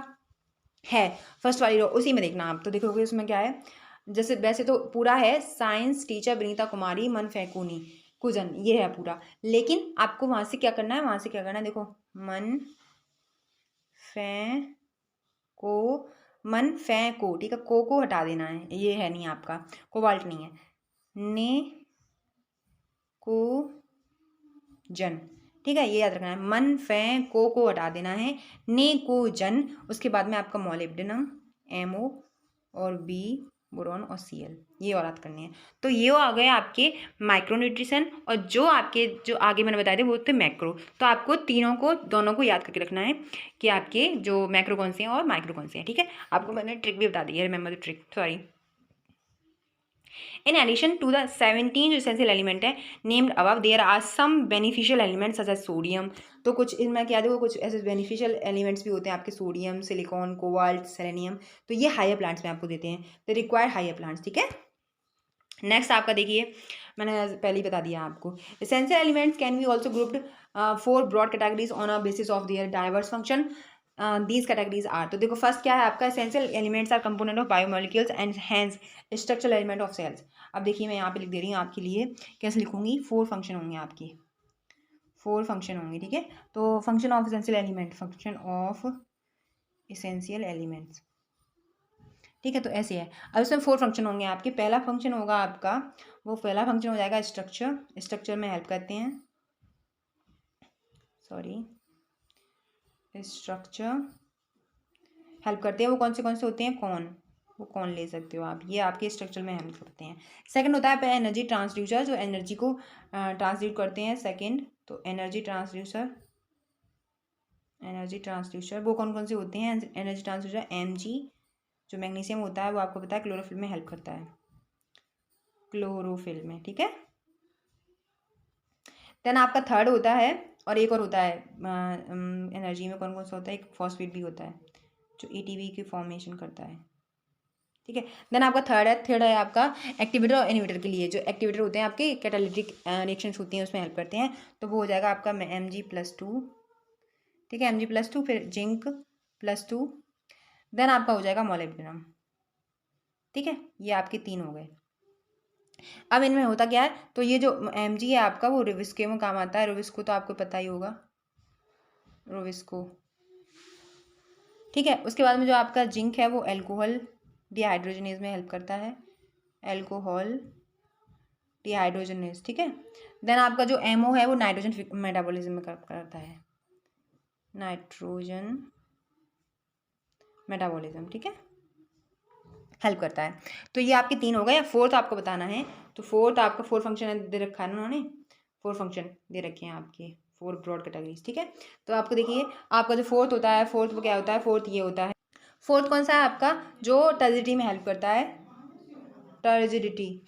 है, फर्स्ट वाली रो उसी में देखना आप, तो देखोगे उसमें क्या है, जैसे वैसे तो पूरा है साइंस टीचर विनीता कुमारी मन फैकुनी कुजन, ये है पूरा, लेकिन आपको वहाँ से क्या करना है, वहाँ से क्या करना है, देखो मन फै को, ठीक है, को हटा देना है, ये है नहीं आपका, कोबाल्ट नहीं है, ने को जन, ठीक है, ये याद रखना है, मन फै को हटा देना है, ने को जन, उसके बाद में आपका मोलिब्डेनम MO और B बोरॉन और Cl, ये और याद करनी है। तो ये आ गए आपके माइक्रोन्यूट्रिशन, और जो आगे मैंने बताए थे वो थे मैक्रो। तो आपको दोनों को याद करके रखना है कि आपके जो मैक्रो कौन से हैं और माइक्रो कौन से हैं, ठीक है। आपको मैंने ट्रिक भी बता दी है, remember the trick, sorry. In addition to the 17 जो essential element है named above, there are some beneficial elements such as sodium। तो कुछ इनमें क्या देखो, कुछ ऐसे बेनिफिशियल एलिमेंट्स भी होते हैं आपके, सोडियम, सिलिकॉन, कोबाल्ट, सेलेनियम। तो ये हायर प्लांट्स में आपको देते हैं, तो रिक्वायर्ड हायर प्लांट्स, ठीक है। नेक्स्ट आपका देखिए, मैंने पहले ही बता दिया आपको, essential elements can be also grouped 4 broad categories on a basis of their diverse function. These categories are. तो देखो फर्स्ट क्या है आपका, essential elements are component of biomolecules and hence structural element of cells. अब देखिए मैं यहाँ पे लिख दे रही हूँ आपके लिए, कैसे लिखूंगी, 4 फंक्शन होंगे आपकी, 4 फंक्शन होंगे, ठीक है। तो function of essential element, function of essential elements, ठीक है। तो ऐसे है, अब इसमें 4 फंक्शन होंगे आपके। पहला फंक्शन होगा आपका, वो पहला फंक्शन हो जाएगा स्ट्रक्चर, स्ट्रक्चर में हेल्प करते हैं, सॉरी स्ट्रक्चर हेल्प करते हैं। वो कौन से होते हैं, कौन, वो कौन ले सकते हो आप, ये आपके स्ट्रक्चर में हेल्प करते हैं। सेकंड होता है एनर्जी ट्रांसड्यूसर, जो एनर्जी को ट्रांसड्यूट करते हैं। सेकंड तो एनर्जी ट्रांसड्यूसर, एनर्जी ट्रांसड्यूसर वो कौन से होते हैं, एनर्जी ट्रांसड्यूसर Mg, जो मैग्नीशियम होता है वो आपको पता है क्लोरोफिल में हेल्प करता है, क्लोरोफिल में, ठीक है। देन आपका थर्ड होता है, और एक और होता है एनर्जी में कौन सा होता है, एक फॉस्फेट भी होता है जो ATP की फॉर्मेशन करता है, ठीक है। देन आपका थर्ड है आपका एक्टिवेटर और इनहिबिटर के लिए। जो एक्टिवेटर होते हैं आपके कैटालिटिक रिएक्शंस होती हैं उसमें हेल्प करते हैं, तो वो हो जाएगा आपका Mg+2, ठीक है, Mg+2, फिर जिंक+2, देन आपका हो जाएगा मोलिब्डेनम, ठीक है। ये आपके 3 हो गए। अब इनमें होता क्या है, तो ये जो Mg है आपका वो रोविस्को में काम आता है, रोविस्को तो आपको पता ही होगा, रोविस्को, ठीक है। उसके बाद में जो आपका जिंक है वो अल्कोहल डिहाइड्रोजनेज में हेल्प करता है, अल्कोहल डिहाइड्रोजनेज, ठीक है। देन आपका जो MO है वो नाइट्रोजन मेटाबॉलिज्म में करता है, नाइट्रोजन मेटाबॉलिज्म, ठीक है, हेल्प करता है। तो ये आपके 3 हो गए। फोर्थ आपको बताना है, तो फोर्थ आपका 4 फंक्शन दे रखा है उन्होंने, 4 फंक्शन दे रखे हैं आपके, 4 ब्रॉड कैटेगरीज, ठीक है। तो आपको देखिए आपका जो फोर्थ होता है, फोर्थ वो क्या होता है, फोर्थ ये होता है, फोर्थ कौन सा है आपका, जो टर्जिडिटी में हेल्प करता है, टर्जिडिटी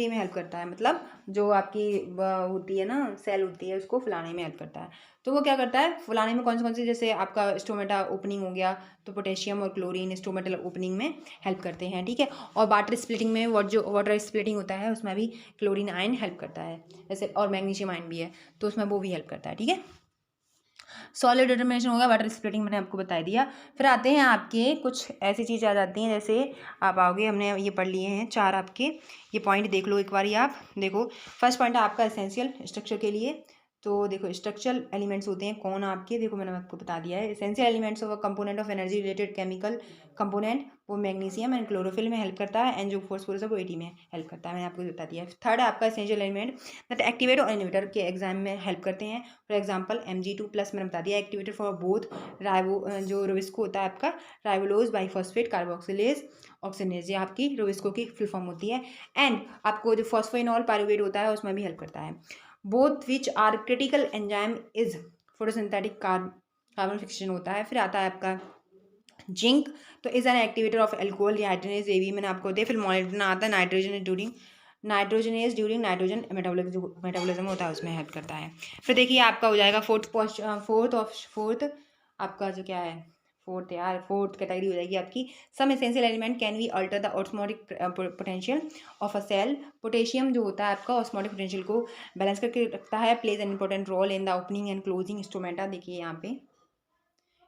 में हेल्प करता है, मतलब जो आपकी होती है ना सेल होती है उसको फुलाने में हेल्प करता है। तो वो क्या करता है फुलाने में, कौन से जैसे आपका स्टोमेटा ओपनिंग हो गया, तो पोटेशियम और क्लोरीन स्टोमेटल ओपनिंग में हेल्प करते हैं, ठीक है। और वाटर स्प्लिटिंग में वाटर स्प्लिटिंग होता है उसमें भी क्लोरीन आयन हेल्प करता है, जैसे, और मैग्नीशियम आयन भी है तो उसमें वो भी हेल्प करता है, ठीक है। सॉलिड डिटर्मिनेशन होगा, वाटर स्प्लिटिंग मैंने आपको बता दिया। फिर आते हैं आपके कुछ ऐसी चीज़ आ जाती हैं, जैसे आप आओगे, हमने ये पढ़ लिए हैं 4 आपके, ये पॉइंट देख लो एक बार, आप देखो। फर्स्ट पॉइंट है आपका एसेंशियल स्ट्रक्चर के लिए, तो देखो स्ट्रक्चरल एलिमेंट्स होते हैं कौन आपके, देखो मैंने आपको बता दिया है, essential elements of component of energy related chemical component, वो मैग्नीशियम एंड क्लोरोफिल में हेल्प करता है, एंड जो फॉस्फोरस है वो AT में हेल्प करता है, मैंने आपको बता दिया है। थर्ड है आपका एसेंशियल एलिमेंट दैट एक्टिवेटर और इनहिबिटर के एग्जाम में हेल्प करते हैं, फॉर एग्जाम्पल Mg2+, मैंने बता दिया, एक्टिवेटर फॉर बोथ जो रोविस्को होता है आपका राइबोलोज बाइफॉस्फेट कार्बोक्सिलेज ऑक्सीनेज, ये आपकी रोविस्को की फुल फॉर्म होती है, एंड आपको जो फॉस्फोइनॉल पाइरुवेट होता है उसमें भी हेल्प करता है, both which are critical enzyme is photosynthetic carbon fixation होता है। फिर आता है आपका जिंक, तो is an activator of alcohol dehydrogenase, ये भी मैंने आपको दिया। फिर मोलिब्डेनम आता है, नाइट्रोजन ड्यूरिंग नाइट्रोजन मेटाबॉलिज्म होता है उसमें हेल्प करता है। फिर देखिए आपका हो जाएगा फोर्थ आपका जो क्या है, फोर्थ कैटेगरी हो जाएगी आपकी, some essential element can be alter the osmotic potential of a cell. Potassium जो होता है आपका ऑस्मोटिक पोटेंशियल को बैलेंस करके रखता है, plays an important role in the opening and closing stomata, देखिए यहाँ पे,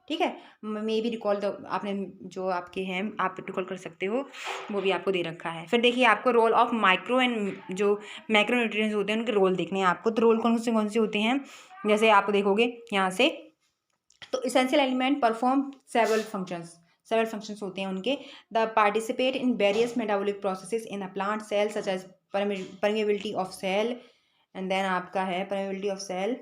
ठीक है। मे भी रिकॉल द, आपने जो आपके हैं आप रिकॉल कर सकते हो, वो भी आपको दे रखा है। फिर देखिए आपको रोल ऑफ माइक्रो एंड जो मैक्रो न्यूट्रिएंट्स होते हैं उनके रोल देखने हैं आपको, तो रोल कौन से होते हैं, जैसे आप देखोगे यहाँ से, तो essential element perform several functions होते हैं उनके, the participate in various metabolic processes in a plant cell such as permeability of cell, and then आपका है परमेबिलिटी ऑफ सेल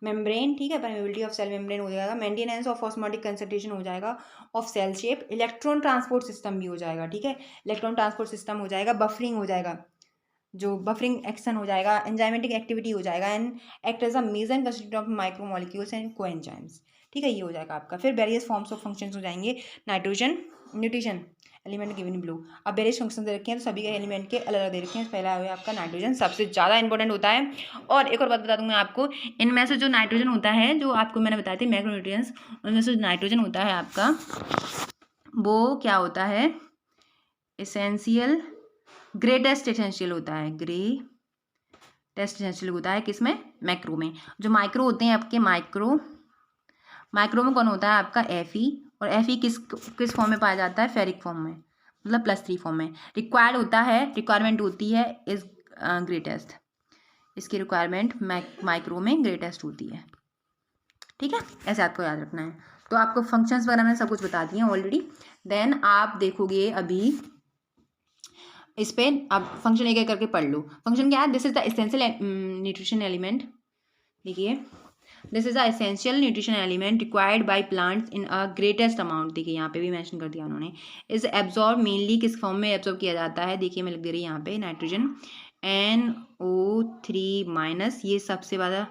मेम्ब्रेन, ठीक है, परमेबिलिटी ऑफ सेल मेम्ब्रेन हो जाएगा, मेंटेनेंस ऑफ ऑस्मोटिक कंसंट्रेशन हो जाएगा of cell shape, electron transport system भी हो जाएगा, ठीक है, इलेक्ट्रॉन ट्रांसपोर्ट सिस्टम हो जाएगा, बफरिंग हो जाएगा, जो बफरिंग एक्शन हो जाएगा, एंजाइमेटिक एक्टिविटी हो जाएगा, and act as a major constituent of micromolecules and coenzymes, ठीक है, ये हो जाएगा आपका। फिर वेरियस फॉर्म्स ऑफ फंक्शंस हो जाएंगे, nitrogen nutrition element given blue, अब वेरियस फंक्शन दे रखे हैं, तो सभी के एलिमेंट के अलग अलग दे रखे हैं। पहला है आपका नाइट्रोजन, सबसे ज़्यादा इंपॉर्टेंट होता है। और एक और बात बता दूँ मैं आपको, इनमें से जो नाइट्रोजन होता है, जो आपको मैंने बताया था मैक्रोन्यूट्रिएंट्स, उनमें से नाइट्रोजन होता है आपका, वो क्या होता है, एसेंशियल, ग्रेटेस्ट एसेंशियल होता है, ग्रेटेस्ट एसेंशियल होता है किसमें, मैक्रो में। जो माइक्रो होते हैं आपके, माइक्रो माइक्रो में कौन होता है आपका Fe, और Fe किस फॉर्म में पाया जाता है, फेरिक फॉर्म में, मतलब +3 फॉर्म में। रिक्वायर्ड होता है, रिक्वायरमेंट होती है इज ग्रेटेस्ट, इसकी रिक्वायरमेंट माइक्रो में ग्रेटेस्ट होती है, ठीक है, ऐसे आपको याद रखना है। तो आपको फंक्शंस वगैरह मैंने सब कुछ बता दिए ऑलरेडी। देन आप देखोगे अभी इस पे, आप फंक्शन एक एक करके पढ़ लो। फंक्शन क्या है, this is the essential nutrition element, देखिए this is the essential nutrition element required by plants in a greatest amount, देखिए यहाँ पे भी मेंशन कर दिया उन्होंने। इज एब्जॉर्ब मेनली किस फॉर्म में एब्जॉर्ब किया जाता है, देखिए मैं लिख दे रही यहाँ पे, नाइट्रोजन NO3-, ये सबसे ज़्यादा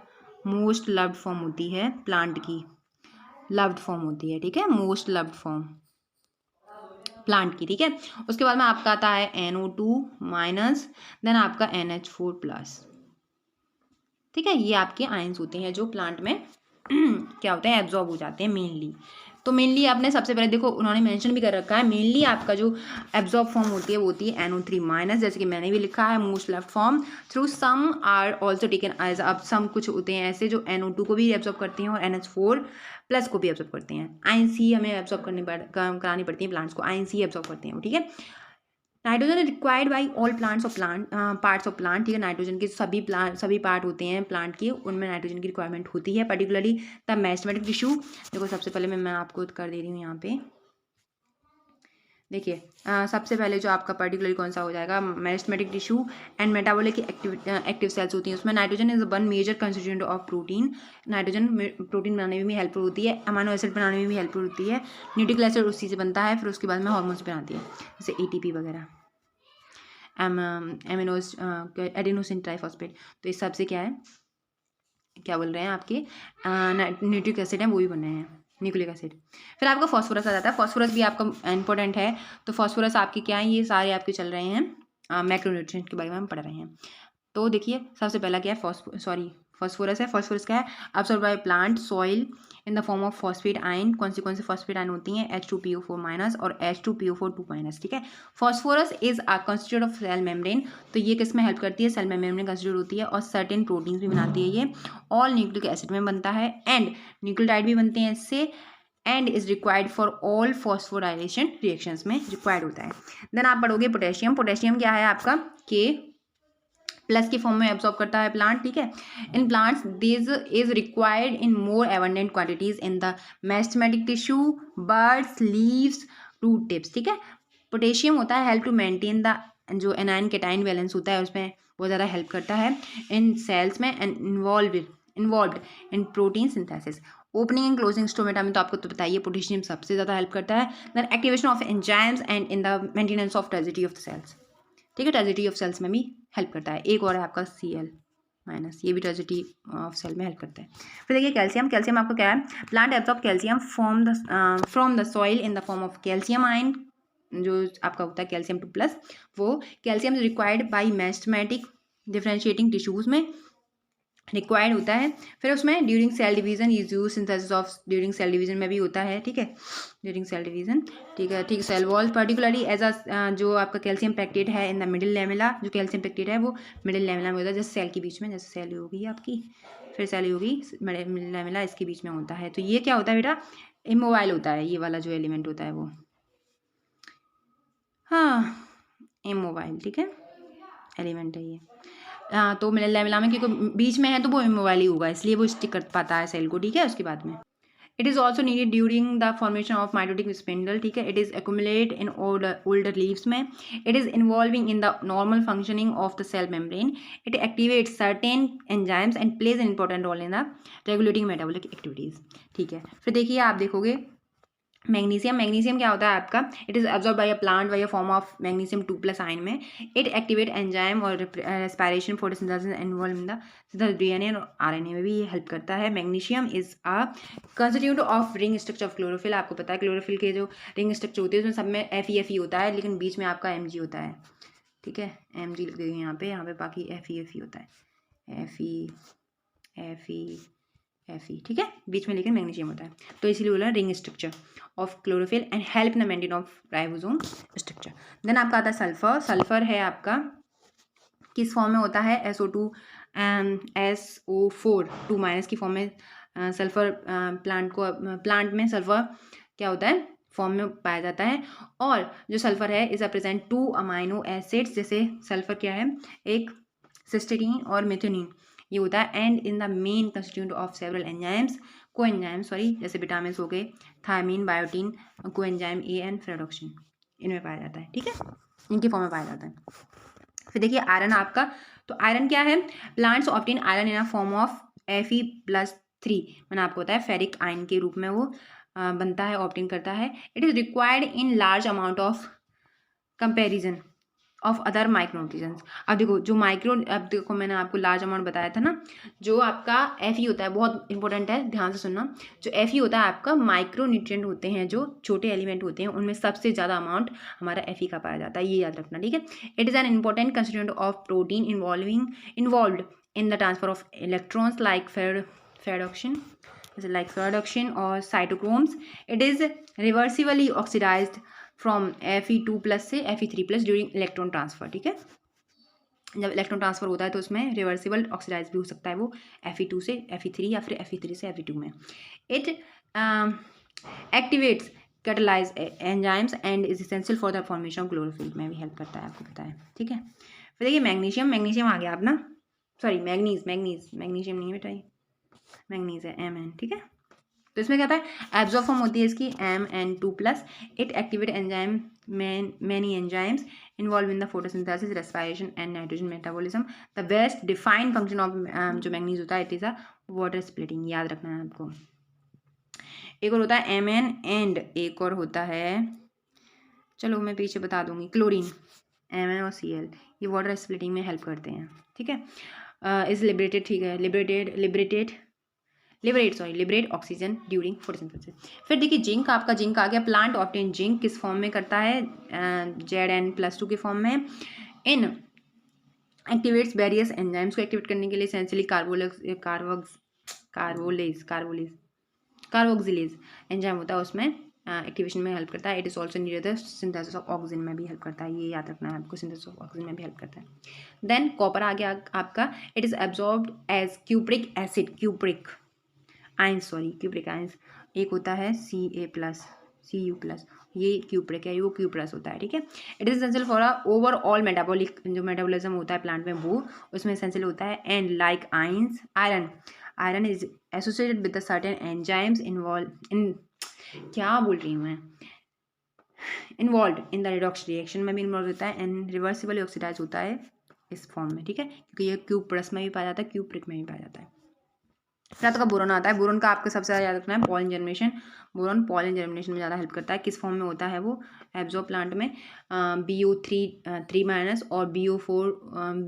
मोस्ट लव्ड फॉर्म होती है प्लांट की, लव्ड फॉर्म होती है, ठीक है, मोस्ट लव्ड फॉर्म प्लांट की, ठीक है। उसके बाद में आपका आता है NO2-, देन आपका NH4+, ठीक है। ये आपके आयंस होते हैं जो प्लांट में क्या होते हैं, एब्जॉर्ब हो जाते हैं मेनली। तो मेनली आपने सबसे पहले देखो उन्होंने मेंशन भी कर रखा है, मेनली आपका जो एब्जॉर्ब फॉर्म होती है वो होती है NO3-, जैसे कि मैंने भी लिखा है, most left form. Through some are also taken as, अब सम कुछ होते हैं ऐसे जो NO2 को भी एब्जॉर्ब करते हैं और NH4+ को भी एब्जॉर्ब करते हैं। आयन सी हमें एब्जॉर्ब करानी पड़ती है प्लांट्स को, आयन सी एब्जॉर्ब करते हैं, ठीक है। Nitrogen required by all plants of parts of plant, ठीक है, नाइट्रोजन के सभी पार्ट होते हैं प्लांट के, उनमें नाइट्रोजन की रिक्वायरमेंट होती है, पर्टिकुलरली द मेरिस्टेमेटिक टिश्यू। देखो सबसे पहले मैं आपको कर दे रही हूँ यहाँ पे, देखिए सबसे पहले जो आपका पर्टिकुलरली कौन सा हो जाएगा, meristematic tissue and metabolic active cells होती हैं, उसमें nitrogen is one major constituent of protein. Nitrogen protein बनाने में भी हेल्पफुल होती है, अमाइनो एसिड बनाने में भी हेल्पफुल होती है, न्यूक्लिक एसिड उसी से बनता है, फिर उसके बाद में हार्मोन्स बनाती है जैसे ATP वगैरह, एडेनोसिन ट्राइफॉस्फेट। तो इस सबसे क्या है, क्या बोल रहे हैं आपके न्यूक्लिक एसिड है वो भी बने हैं, न्यूक्लिक एसिड। फिर आपका फॉस्फोरस आ जाता है, फॉस्फोरस भी आपका इंपॉर्टेंट है। तो फॉस्फोरस आपके क्या है, ये सारे आपके चल रहे हैं मैक्रोन्यूट्रिएंट के बारे में हम पढ़ रहे हैं। तो देखिए सबसे पहला क्या है, फॉस्फोरस है। फॉस्फोरस क्या है, absorb by plant soil in the form of phosphate ion. कौन सी फॉस्फेट आयन होती हैं, H2PO4- और H2PO4 2-। Phosphorus is a constitute of cell membrane, तो ये किस में हेल्प करती है, सेल मेम्ब्रेन में कंस्टिट्यूट होती है, और सर्टेन प्रोटीन्स भी बनाती है ये, ऑल न्यूक्लिक एसिड में बनता है, एंड न्यूक्लियोटाइड भी बनते हैं इससे, and is required for all phosphorylation reactions में रिक्वायर्ड होता है। देन आप पढ़ोगे पोटेशियम। पोटेशियम क्या है आपका, K+ के फॉर्म में एब्जॉर्ब करता है प्लांट, ठीक है। In plants this is required in more abundant quantities in the meristematic tissue, birds, leaves, root tips, ठीक है। पोटेशियम होता है हेल्प टू मेंटेन द, जो एनायन कैटायन बैलेंस होता है उसमें बहुत ज़्यादा हेल्प करता है इन सेल्स में, and involved in protein synthesis, opening and closing stomata में तो आपको तो बताइए पोटेशियम सबसे ज़्यादा हेल्प करता है। Then activation of enzymes and in the maintenance of turgidity of the cells, ठीक है, टर्जिटी ऑफ सेल्स में भी हेल्प करता है। एक और है आपका Cl-, ये भी टर्जिटी ऑफ सेल में हेल्प करता है। फिर देखिए कैल्शियम आपको क्या है, plant absorb calcium from the soil in the form of calcium ion, जो आपका होता है कैल्शियम 2+, वो calcium is required by meristematic differentiating tissues में रिक्वायर्ड होता है। फिर उसमें during cell division is use synthesis of, during cell division में भी होता है, ठीक है, ड्यूरिंग सेल डिवीजन, ठीक है, ठीक। Cell wall particularly as a, जो आपका कैल्शियम पैक्टेट है इन द मिडिल लेमेला, जो कैल्शियम पैक्टेट है वो मिडिल लेमेला में होता है, जैसे सेल के बीच में, जैसे सेल होगी आपकी, फिर सेल होगी मिडिल लेमेला, इसके बीच में होता है। तो ये क्या होता है बेटा, इमोबाइल होता है, ये वाला जो एलिमेंट होता है वो, हाँ इमोबाइल, ठीक है, एलिमेंट है ये। तो मिडिल लेमेला में क्योंकि बीच में है तो वो इमोबाइल ही होगा, इसलिए वो स्टिक कर पाता है सेल को, ठीक है। उसके बाद में it is also needed during the formation of mitotic spindle, ठीक है। It is accumulate in older leaves में, it is involving in the normal functioning of the cell membrane, it activate certain enzymes and plays an important role in the regulating metabolic activities, ठीक है। फिर देखिए आप देखोगे magnesium क्या होता है आपका, it is absorb bye a plant by a form of magnesium 2+ ion में, इट एक्टिवेट एंजाइम और respiration photosynthesis involve in the synthesis DNA और RNA में भी ये हेल्प करता है। Magnesium is a constitute of ring structure of chlorophyll, आपको पता है क्लोरोफिल के जो रिंग स्ट्रक्चर होती है उसमें सब में FE होता है, लेकिन बीच में आपका Mg होता है, ठीक है, Mg लिख देंगे यहाँ पे बाकी FE होता है, FE, ठीक है, बीच में लेकिन मैग्नीशियम होता है, तो इसीलिए बोला ring structure of chlorophyll and help in the maintain of ribosome structure. Then आपका आता है सल्फर। सल्फर है आपका किस फॉर्म में होता है, SO4 2- की फॉर्म में सल्फर प्लांट में सल्फर क्या होता है, फॉर्म में पाया जाता है। और जो सल्फर है इज प्रेजेंट 2 अमाइनो एसिड्स, जैसे सल्फर क्या है, एक सिस्टीन और मेथियोनिन ये होता है। And in the main constituent of several enzymes, coenzyme sorry, जैसे विटामिन हो गए, thiamine, biotin, coenzyme A and ferredoxin, इनमें पाया जाता है। ठीक है, इनके फॉर्म में पाया जाता है। फिर देखिए आयरन आपका, तो आयरन क्या है, plants obtain iron in a form of Fe+3, मैंने आपको बताया फेरिक आयन के रूप में वो बनता है, ऑब्टेन करता है। It is required in large amount of comparison of other micro nutrients. अब देखो मैंने आपको लार्ज अमाउंट बताया था ना, जो आपका Fe होता है, बहुत इंपॉर्टेंट है, ध्यान से सुनना, जो Fe होता है आपका माइक्रो न्यूट्रिएंट होते हैं, जो छोटे एलिमेंट होते हैं, उनमें सबसे ज़्यादा अमाउंट हमारा Fe का पाया जाता है, ये याद रखना। ठीक है, it is an important constituent of protein involved in the transfer of electrons like ferredoxin और cytochromes. It is reversibly oxidised from Fe2+ से Fe3+ ड्यूरिंग इलेक्ट्रॉन ट्रांसफर। ठीक है, जब इलेक्ट्रॉन ट्रांसफर होता है तो उसमें रिवर्सिबल ऑक्सीडाइज भी हो सकता है वो Fe2 से Fe3 या फिर Fe3 से Fe2 में। It activates catalyse enzymes and is essential for the formation of chlorophyll में भी हेल्प करता है, आपको पता है। ठीक है, फिर देखिए मैग्नीशियम आ गया आप ना, सॉरी मैग्नीशियम नहीं बेटा, ये मैग्नीज है Mn। ठीक है, तो इसमें क्या होता है, एब्जॉर्ब फॉर्म होती है इसकी Mn2+। It activate enzyme many enzymes involved in the photosynthesis, respiration and nitrogen metabolism. The best defined function of जो मैग्नीज होता है, it is a water splitting, याद रखना है आपको। एक और होता है Mn एंड एक और होता है, चलो मैं पीछे बता दूंगी, क्लोरीन, Mn और Cl, ये वाटर स्प्लिटिंग में हेल्प करते हैं। ठीक है, इज लिबरेटेड, ठीक है, लिबरेट ऑक्सीजन ड्यूरिंग फोटोसिंथेसिस। फिर देखिए जिंक आ गया, प्लांट ऑब्टेन जिंक किस फॉर्म में करता है, Zn+2 के फॉर्म में। इन एक्टिवेट्स वेरियस एंजाइम्स को एक्टिवेट करने के लिए एसेंशियली कार्बोक्सिलेज एंजाइम होता है, उसमें एक्टिवेशन में हेल्प करता है। It is also needed synthesis of oxygen में भी हेल्प करता है, ये याद रखना है आपको, सिंथेसिस ऑफ ऑक्सीजन में भी हेल्प करता है। देन कॉपर आ गया आपका, it is absorbed as cupric ions, एक होता है Ca+Cu+, ये क्यूप्रिक है, वो Q+ होता है। ठीक है, it is essential for a overall metabolic, जो मेटाबॉलिज्म होता है प्लांट में वो उसमें एसेंशियल होता है। And like iron is associated with the certain enzymes involve in, क्या बोल रही हूँ मैं, involve in the redox reaction में भी इन्वॉल्व होता है। एंड रिवर्सिबली ऑक्सीडाइज होता है इस फॉर्म में। ठीक है, क्योंकि ये Q+ में भी पाया जाता है, क्यूप्रिक में भी पाया जाता है। फिर आपका बोरॉन आता है, बोरॉन का आपको सबसे ज़्यादा याद रखना है pollen germination, boron pollen germination में ज़्यादा हेल्प करता है। किस फॉर्म में होता है वो, एब्जॉर्ब प्लांट में BO3 और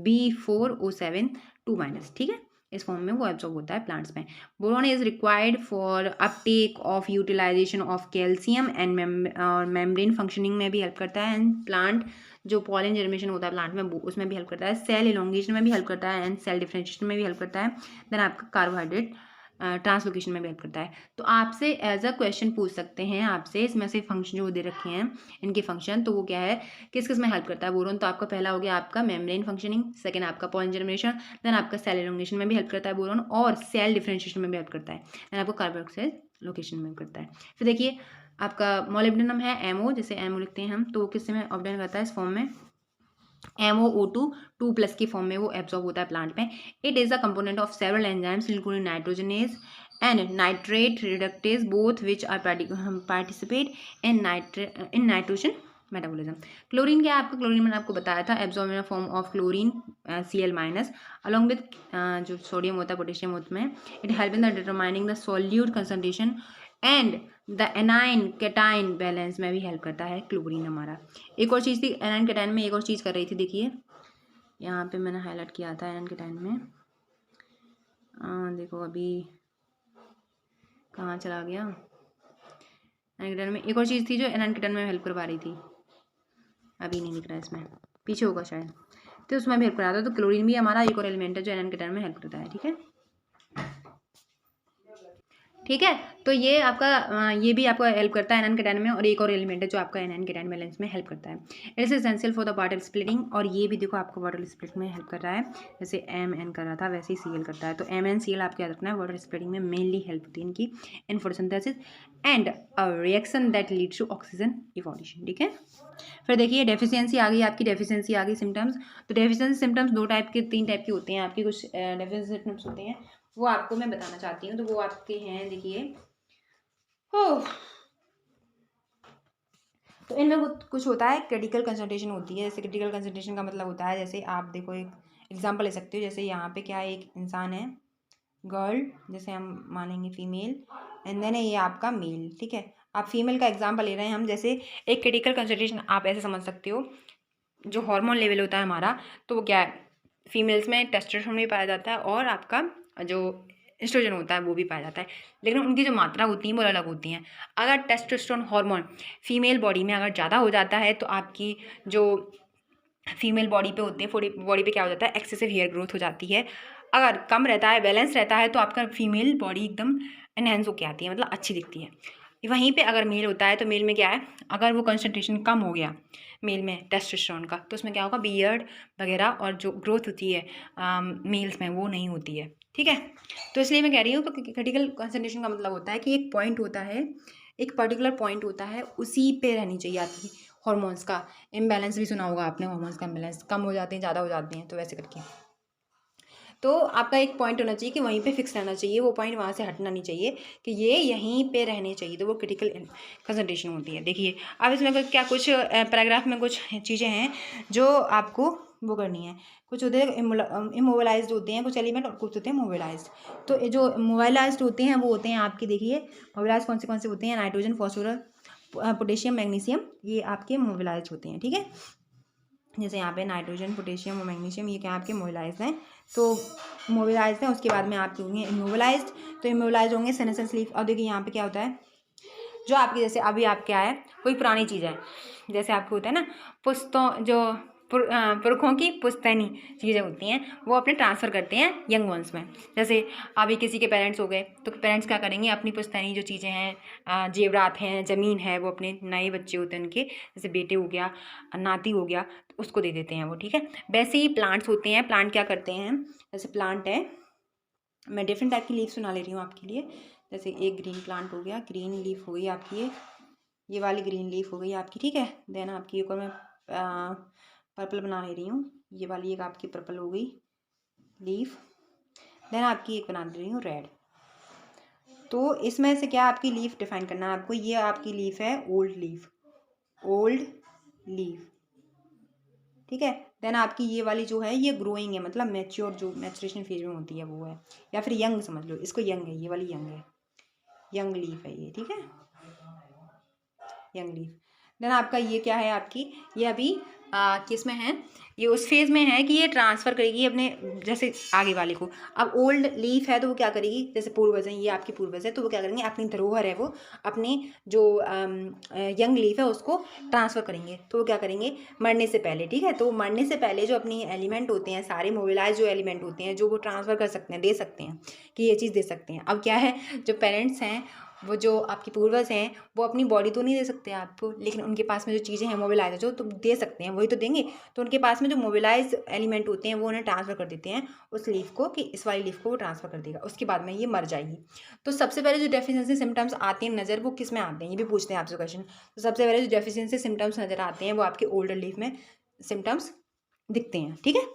B4O7 2-। ठीक है, इस फॉर्म में वो एब्जॉर्ब होता है प्लांट्स में। Boron is required for uptake of utilization of calcium and membrane functioning में भी हेल्प करता है। एंड प्लांट जो पॉलन जर्मिनेशन होता है प्लांट में उसमें भी हेल्प करता है, सेल इलोंगेशन में भी हेल्प करता है, एंड सेल डिफरेंशिएशन में भी हेल्प करता है। देन आपका कार्बोहाइड्रेट ट्रांसलोकेशन में भी हेल्प करता है। तो आपसे एज अ क्वेश्चन पूछ सकते हैं, आपसे इसमें से फंक्शन जो दे रखे हैं इनके फंक्शन, तो वो क्या है, किस किस में हेल्प करता है बोरॉन। तो आपका पहला हो गया आपका मेम्ब्रेन फंक्शनिंग, सेकंड आपका पॉलन जर्मिनेशन, देन आपका सेल इलोंगेशन में भी हेल्प करता है बोरॉन, और सेल डिफरेंशिएशन में भी हेल्प करता है, देन आपको कार्बोक्सिल लोकेशन में करता है। फिर देखिए आपका मोलिब्डेनम है MO, जैसे MO लिखते हैं हम, तो किससे में ऑब्टेन करता है, इस फॉर्म में MOO2 2+ की फॉर्म में वो एब्जॉर्ब होता है प्लांट में। It is a component of several enzymes including nitrogenase and nitrate reductase, both which are participate in nitrogen metabolism. Chlorine क्या है आपका, क्लोरीन मैंने आपको बताया था, absorb in form of chlorine Cl- along with जो सोडियम होता है पोटेशियम उसमें। It help in the determining the solute concentration and the anion cation balance में भी हेल्प करता है क्लोरीन हमारा। एक और चीज़ थी एनाइन कैटाइन में, एक और चीज़ कर रही थी, देखिए यहाँ पे मैंने हाईलाइट किया था एनाइन कैटाइन में, देखो अभी कहाँ चला गया, एनाइन कैटाइन में एक और चीज़ थी जो एनाइन कैटाइन में हेल्प करवा रही थी, अभी नहीं दिख रहा है, इसमें पीछे होगा शायद, तो उसमें भी हेल्प करा था। तो क्लोरीन भी हमारा एक और एलिमेंट है जो एनाइन कैटाइन में हेल्प करता है। ठीक है, ठीक है। तो ये आपका ये भी आपको हेल्प करता है एनएन केटायन में, और एक और एलिमेंट है जो आपका एनएन केटायन बैलेंस में हेल्प करता है। It is essential for the particle splitting, और ये भी देखो आपको वाटर स्प्लिट में हेल्प कर रहा है। जैसे एम एन कर रहा था वैसे ही सीएल करता है। तो एम एन सीएल आपको याद रखना है, वाटर स्प्लिटिंग में मेनली हेल्प होती है इनकी in photosynthesis and a reaction that leads to oxygen evolution. ठीक है। फिर देखिए डेफिशिएंसी आ गई आपकी, डेफिशिएंसी आ गई सिम्टम्स। तो डेफिशिएंसी सिम्टम्स दो टाइप के, तीन टाइप के होते हैं आपकी। कुछ डेफिशिएंसी सिम्टम्स होते हैं वो आपको मैं बताना चाहती हूँ। तो वो आपके हैं, देखिए तो इनमें कुछ होता है, क्रिटिकल कंसंट्रेशन होती है। जैसे क्रिटिकल कंसंट्रेशन का मतलब होता है, जैसे आप देखो एक एग्जांपल ले सकते हो। जैसे यहाँ पे क्या है, एक इंसान है गर्ल, जैसे हम मानेंगे फीमेल, एंड देन ये आपका मेल। ठीक है, आप फीमेल का एग्जांपल ले रहे हैं हम। जैसे एक क्रिटिकल कंसंट्रेशन आप ऐसे समझ सकते हो, जो हार्मोन लेवल होता है हमारा, तो वो क्या है, फीमेल्स में टेस्टोस्टेरोन भी पाया जाता है और आपका जो एस्ट्रोजन होता है वो भी पाया जाता है, लेकिन उनकी जो मात्रा होती है वो अलग होती हैं। अगर टेस्टोस्टेरोन हार्मोन फीमेल बॉडी में अगर ज़्यादा हो जाता है तो आपकी जो फीमेल बॉडी पे होती है, बॉडी पे क्या हो जाता है, एक्सेसिव हेयर ग्रोथ हो जाती है। अगर कम रहता है, बैलेंस रहता है, तो आपका फीमेल बॉडी एकदम एनहेंस होके आती है, मतलब अच्छी दिखती है। वहीं पे अगर मेल होता है तो मेल में क्या है, अगर वो कंसंट्रेशन कम हो गया मेल में टेस्टोस्टेरोन का, तो उसमें क्या होगा, बियर्ड वगैरह और जो ग्रोथ होती है मेल्स में वो नहीं होती है। ठीक है, तो इसलिए मैं कह रही हूँ तो क्रिटिकल कंसंट्रेशन का मतलब होता है कि एक पॉइंट होता है, एक पर्टिकुलर पॉइंट होता है, उसी पे रहनी चाहिए आपकी हॉर्मोन्स का इम्बैलेंस। भी सुना होगा आपने, हॉर्मोन्स का इम्बैलेंस, कम हो जाते हैं ज़्यादा हो जाते हैं, तो वैसे करके। तो आपका एक पॉइंट होना चाहिए कि वहीं पे फिक्स रहना चाहिए, वो पॉइंट वहाँ से हटना नहीं चाहिए, कि ये यहीं पे रहने चाहिए, तो वो क्रिटिकल कंसंट्रेशन होती है। देखिए अब इसमें क्या कुछ पैराग्राफ में कुछ चीज़ें हैं जो आपको वो करनी है। कुछ होते हैं इमोबिलाइज्ड होते हैं कुछ एलिमेंट, और कुछ होते हैं मोबिलाइज्ड। तो ये जो मोबिलाइज्ड होते हैं वो होते हैं आपके, देखिए मोबिलाइज कौन से होते हैं, नाइट्रोजन, फॉस्फोरस, पोटेशियम, मैग्नीशियम, ये आपके मोबिलाइज होते हैं। ठीक है, जैसे यहाँ पे नाइट्रोजन, पोटेशियम और मैग्नीशियम, ये क्या आपके मोबिलाइज्ड हैं। तो मोबिलाइज्ड हैं, उसके बाद में आपके होंगे इमोबिलाइज्ड। तो इमोबिलाइज्ड होंगे सेनेसेंस लीफ। और देखिए यहाँ पे क्या होता है, जो आपकी जैसे अभी आप क्या है, कोई पुरानी चीज़ है, जैसे आपको होता है ना पुस्तों, जो पुरखों की पुश्तैनी चीज़ें होती हैं, वो अपने ट्रांसफ़र करते हैं यंग वंस में। जैसे अभी किसी के पेरेंट्स हो गए, तो पेरेंट्स क्या करेंगे, अपनी पुश्तैनी जो चीज़ें हैं, जेवरात हैं, ज़मीन है, वो अपने नए बच्चे होते हैं उनके, जैसे बेटे हो गया, नाती हो गया, तो उसको दे देते हैं वो। ठीक है, वैसे ही प्लांट्स होते हैं, प्लांट क्या करते हैं, जैसे प्लांट है, मैं डिफरेंट टाइप की लीफ सुना ले रही हूँ आपके लिए। जैसे एक ग्रीन प्लांट हो गया, ग्रीन लीफ हो गई आपकी, ये वाली ग्रीन लीफ हो गई आपकी। ठीक है, देन आपकी एक और मैं पर्पल बना ले रही हूँ, ये वाली एक आपकी पर्पल हो गई लीफ। देन आपकी एक बना दे रही हूँ रेड। तो इसमें से क्या आपकी लीफ डिफाइन करना है आपको, ये आपकी लीफ है ओल्ड लीफ, ओल्ड लीफ। ठीक है, देन आपकी ये वाली जो है ये ग्रोइंग है, मतलब मैच्योर, जो मैचुरेशन फेज में होती है वो है, या फिर यंग समझ लो इसको, यंग है, ये वाली यंग है, यंग लीफ है ये। ठीक है, यंग लीफ। देन आपका ये क्या है आपकी, ये अभी किस में है, ये उस फेज में है कि ये ट्रांसफ़र करेगी अपने जैसे आगे वाले को। अब ओल्ड लीफ है तो वो क्या करेगी, जैसे पूर्वज हैं, ये आपकी पूर्वज है, तो वो क्या करेंगे, अपनी धरोहर है वो अपनी जो यंग लीफ है उसको ट्रांसफ़र करेंगे। तो वो क्या करेंगे मरने से पहले। ठीक है, तो मरने से पहले जो अपनी एलिमेंट होते हैं सारे मोबिलाइज जो एलिमेंट होते हैं, जो वो ट्रांसफ़र कर सकते हैं, दे सकते हैं कि ये चीज़ दे सकते हैं। अब क्या है, जो पेरेंट्स हैं, वो जो आपके पूर्वज हैं, वो अपनी बॉडी तो नहीं दे सकते आपको, लेकिन उनके पास में जो चीज़ें हैं मोबिलाइज जो तो दे सकते हैं, वही तो देंगे। तो उनके पास में जो मोबिलाइज एलिमेंट होते हैं वो उन्हें ट्रांसफ़र कर देते हैं उस लीफ को, कि इस वाली लीफ को वो ट्रांसफ़र कर देगा, उसके बाद में ये मर जाएगी। तो सबसे पहले जो डेफिशिएंसी सिम्टम्स आते हैं नज़र, वो किस में आते हैं, ये भी पूछते हैं आपसे क्वेश्चन। तो सबसे पहले जो डेफिशिएंसी सिम्टम्स नज़र आते हैं वो आपके ओल्डर लीफ में सिम्टम्स दिखते हैं। ठीक है,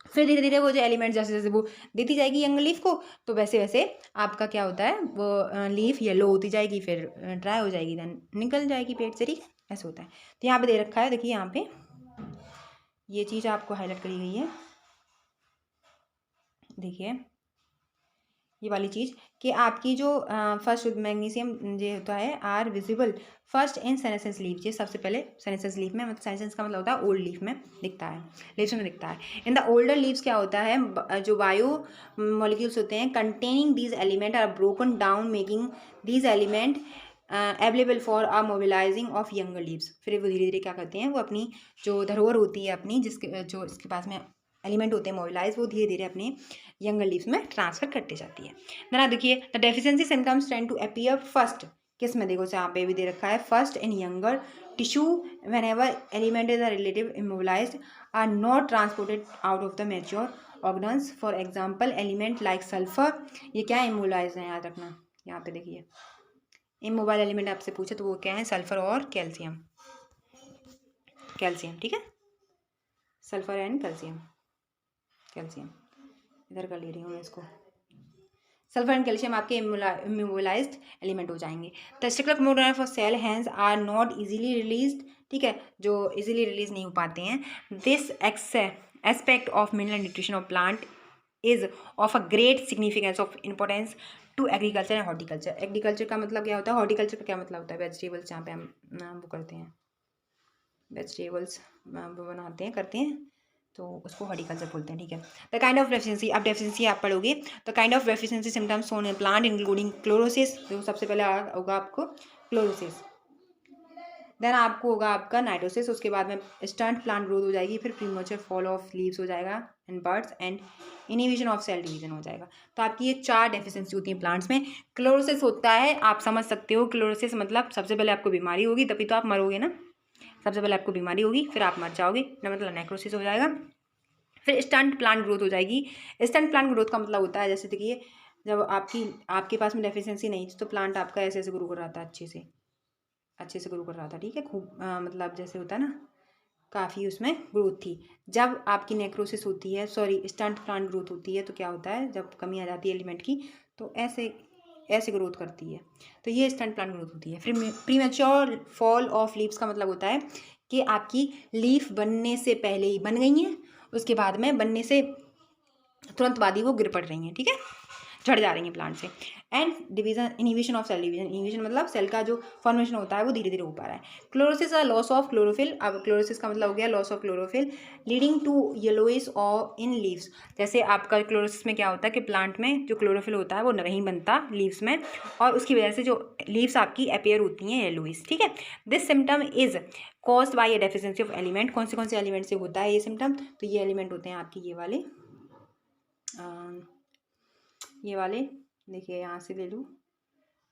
फिर धीरे धीरे वो जो एलिमेंट जैसे जैसे वो देती जाएगी यंग लीफ को, तो वैसे वैसे आपका क्या होता है, वो लीफ येलो होती जाएगी, फिर ड्राई हो जाएगी, देन निकल जाएगी पेट से। ठीक है, ऐसे होता है। तो यहाँ पे दे रखा है, देखिए यहाँ पे ये चीज़ आपको हाईलाइट करी गई है, देखिए ये वाली चीज़, कि आपकी जो फर्स्ट मैग्नीशियम जो होता है are visible first in senescence leaf, ये सबसे पहले सेनेसेंस लीफ में, मतलब सेनेसेंस का मतलब होता है ओल्ड लीफ में दिखता है, लीव्स में दिखता है। इन द ओल्डर लीव्स क्या होता है, जो बायो मॉलिक्यूल्स होते हैं containing these element are broken down making these element available for a mobilizing of younger leaves. फिर वो धीरे धीरे क्या करते हैं, वो अपनी जो धरोहर होती है अपनी, जिसके जो इसके पास में एलिमेंट होते हैं मोबिलाइज, वो धीरे धीरे अपने यंगर लीव्स में ट्रांसफर करते जाती है। ना देखिए the deficiency symptoms tend to appear first, किस में देखो यहाँ पे भी दे रखा है, first in younger tissue whenever element is relative immobilized are not transported out of the mature organs. For example element like sulphur, ये क्या इमोबिलाइज है याद रखना, यहाँ पे देखिए इमोबाइल एलिमेंट आपसे पूछे तो वो क्या है, सल्फर और कैल्शियम, कैल्शियम ठीक है, सल्फर एंड कैल्शियम, कैल्शियम इधर कर ले रही हूँ मैं इसको, सल्फर एंड कैल्शियम आपके इमोबिलाइज्ड एलिमेंट हो जाएंगे। The structural component of cell hence are not easily released, ठीक है, जो इजीली रिलीज नहीं हो पाते हैं। This aspect of mineral nutrition of plant is of a great significance of importance to agriculture and horticulture. Agriculture का मतलब क्या होता है, हॉर्टिकल्चर का क्या मतलब होता है, वेजिटेबल्स जहाँ पे हम वो करते हैं, वेजिटेबल्स वो बनाते हैं करते हैं तो उसको हॉर्टिकल्चर बोलते हैं, ठीक है। द काइंड ऑफ डेफिशिएंसी, अब डेफिशिएंसी आप पढ़ोगे तो kind of deficiency symptoms shown in plant including chlorosis, तो सबसे पहले होगा आपको क्लोरोसिस, देन आपको होगा आपका नाइट्रोसिस, उसके बाद में स्टंट प्लांट ग्रोथ हो जाएगी, फिर प्रीमेच्योर फॉल ऑफ लीव्स हो जाएगा and birds and inhibition of cell division हो जाएगा। तो आपकी ये 4 डेफिशिएंसी होती है प्लांट्स में। क्लोरोसिस होता है, आप समझ सकते हो क्लोरोसिस मतलब सबसे पहले आपको बीमारी होगी तभी तो आप मरोगे ना, सबसे पहले आपको बीमारी होगी फिर आप मर जाओगे ना, मतलब नेक्रोसिस हो जाएगा। फिर स्टंट प्लांट ग्रोथ हो जाएगी। स्टंट प्लांट ग्रोथ का मतलब होता है जैसे देखिए जब आपके पास में डेफिशिएंसी नहीं थी तो प्लांट आपका ऐसे ऐसे ग्रो कर रहा था, अच्छे से ग्रो कर रहा था, ठीक है, खूब मतलब जैसे होता है ना काफ़ी उसमें ग्रोथ थी। जब आपकी नेक्रोसिस होती है, सॉरी स्टंट प्लांट ग्रोथ होती है तो क्या होता है, जब कमी आ जाती है एलिमेंट की तो ऐसे ग्रोथ करती है, तो ये स्टंट प्लांट ग्रोथ होती है। फिर प्रीमेच्योर फॉल ऑफ लीव्स का मतलब होता है कि आपकी लीफ बनने से पहले ही बन गई हैं, उसके बाद में बनने से तुरंत बाद ही वो गिर पड़ रही हैं, ठीक है, झड़ जा रही हैं प्लांट से। And division inhibition of cell division, inhibition मतलब सेल का जो फॉर्मेशन होता है वो धीरे धीरे हो पा रहा है। क्लोरोसिस का लॉस ऑफ क्लोरोफिल, अब क्लोरोसिस का मतलब हो गया loss of chlorophyll leading to yellowish और इन लीव्स। जैसे आपका क्लोरोसिस में क्या होता है कि प्लांट में जो क्लोरोफिल होता है वो नहीं बनता लीव्स में, और उसकी वजह से जो लीव्स आपकी अपेयर होती हैं येलोइश, ठीक है। This symptom is caused by A deficiency of element, कौन से एलिमेंट से होता है ये सिम्टम, तो ये एलिमेंट होते हैं आपके ये वाले देखिए यहाँ से ले लूँ,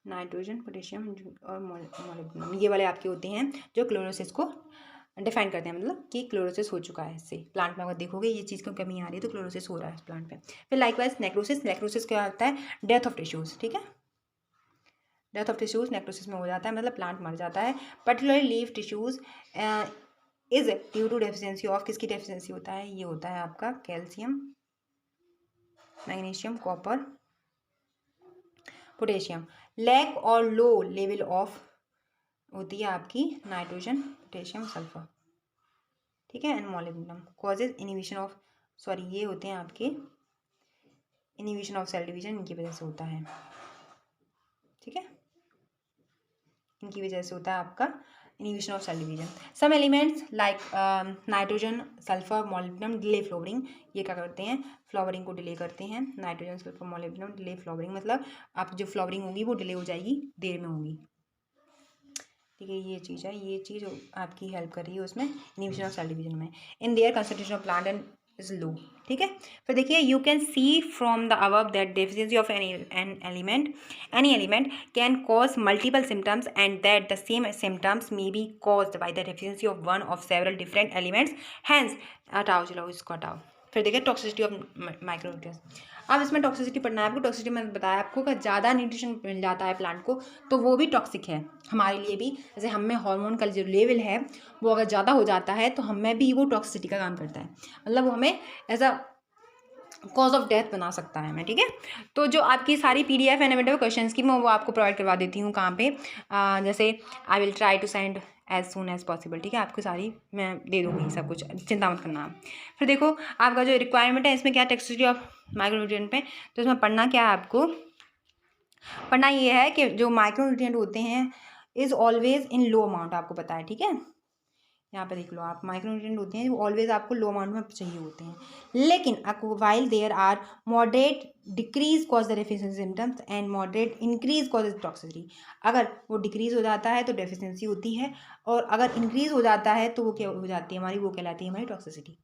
नाइट्रोजन पोटेशियम और मोलिब्डेनम, ये वाले आपके होते हैं जो क्लोरोसिस को डिफाइन करते हैं, मतलब कि क्लोरोसिस हो चुका है इससे प्लांट में, अगर देखोगे ये चीज़ की कमी आ रही है तो क्लोरोसिस हो रहा है इस प्लांट पे। फिर लाइकवाइज नेक्रोसिस, नेक्रोसिस क्या होता है, डेथ ऑफ टिश्यूज, ठीक है, डेथ ऑफ टिश्यूज नेक्रोसिस में हो जाता है, मतलब प्लांट मर जाता है। Particularly leaf tissues is due to deficiency of, किसकी डेफिशिएंसी होता है, ये होता है आपका calcium, magnesium, copper, potassium. Lack और लो लेवल ऑफ होती है आपकी नाइट्रोजन, पोटेशियम, सल्फर, ठीक है, and molybdenum causes inhibition of, sorry ये होते हैं आपके इनिबिशन ऑफ सेल डिवीजन, इनकी वजह से होता है, ठीक है, इनकी वजह से होता है आपका inhibition of cell division. Some elements like nitrogen, sulphur, molybdenum delay flowering, ये क्या करते हैं, फ्लावरिंग को डिले करते हैं। Nitrogen, sulphur, molybdenum delay flowering मतलब आप जो फ्लावरिंग होगी वो डिले हो जाएगी, देर में होगी, ठीक है, ये चीज़ है, ये चीज़ आपकी हेल्प कर रही है उसमें इनिबिशन ऑफ सेल डिवीजन में। In their concentration of plant and is low, ठीक है। फिर देखिए you can see from the above that deficiency of any element can cause multiple symptoms and that the same symptoms may be caused by the deficiency of one of several different elements, hence हटाओ, चलो इसको हटाओ। फिर देखिए toxicity of micronutrients, अब इसमें toxicity पढ़ना है आपको। टॉक्सिसिटी मैंने बताया आपको कि ज़्यादा न्यूट्रिशन मिल जाता है प्लांट को तो वो भी टॉक्सिक है हमारे लिए भी। जैसे हम में हार्मोन का जो लेवल है वो अगर ज़्यादा हो जाता है तो हम में भी वो टॉक्सिसिटी का काम करता है, मतलब वो हमें as a cause of death बना सकता है हमें, ठीक है। तो जो आपकी सारी PDF एंड अवेलेबल क्वेश्चंस की मैं वो आपको प्रोवाइड करवा देती हूँ कहाँ पे, जैसे I will try to send as soon as possible, ठीक है, आपको सारी मैं दे दूँगी सब कुछ, चिंता मत करना। फिर देखो आपका जो रिक्वायरमेंट है इसमें क्या, टॉक्सिसिटी ऑफ माइक्रोन्यूट्रिएंट पे, तो इसमें पढ़ना क्या है आपको, पढ़ना ये है कि जो माइक्रोन्यूट्रिएंट होते हैं is always in low amount, आपको पता है, ठीक है, यहाँ पे देख लो आप, माइक्रोन्यूट्रिएंट होते हैं वो ऑलवेज आपको लो अमाउंट में चाहिए होते हैं, लेकिन while there are moderate decrease cause the deficiency symptoms and moderate increase cause toxicity. अगर वो डिक्रीज हो जाता है तो डेफिशिएंसी होती है, और अगर इंक्रीज हो जाता है तो वो क्या हो जाती है हमारी, वो कहलाती है हमारी टॉक्सिसिटी,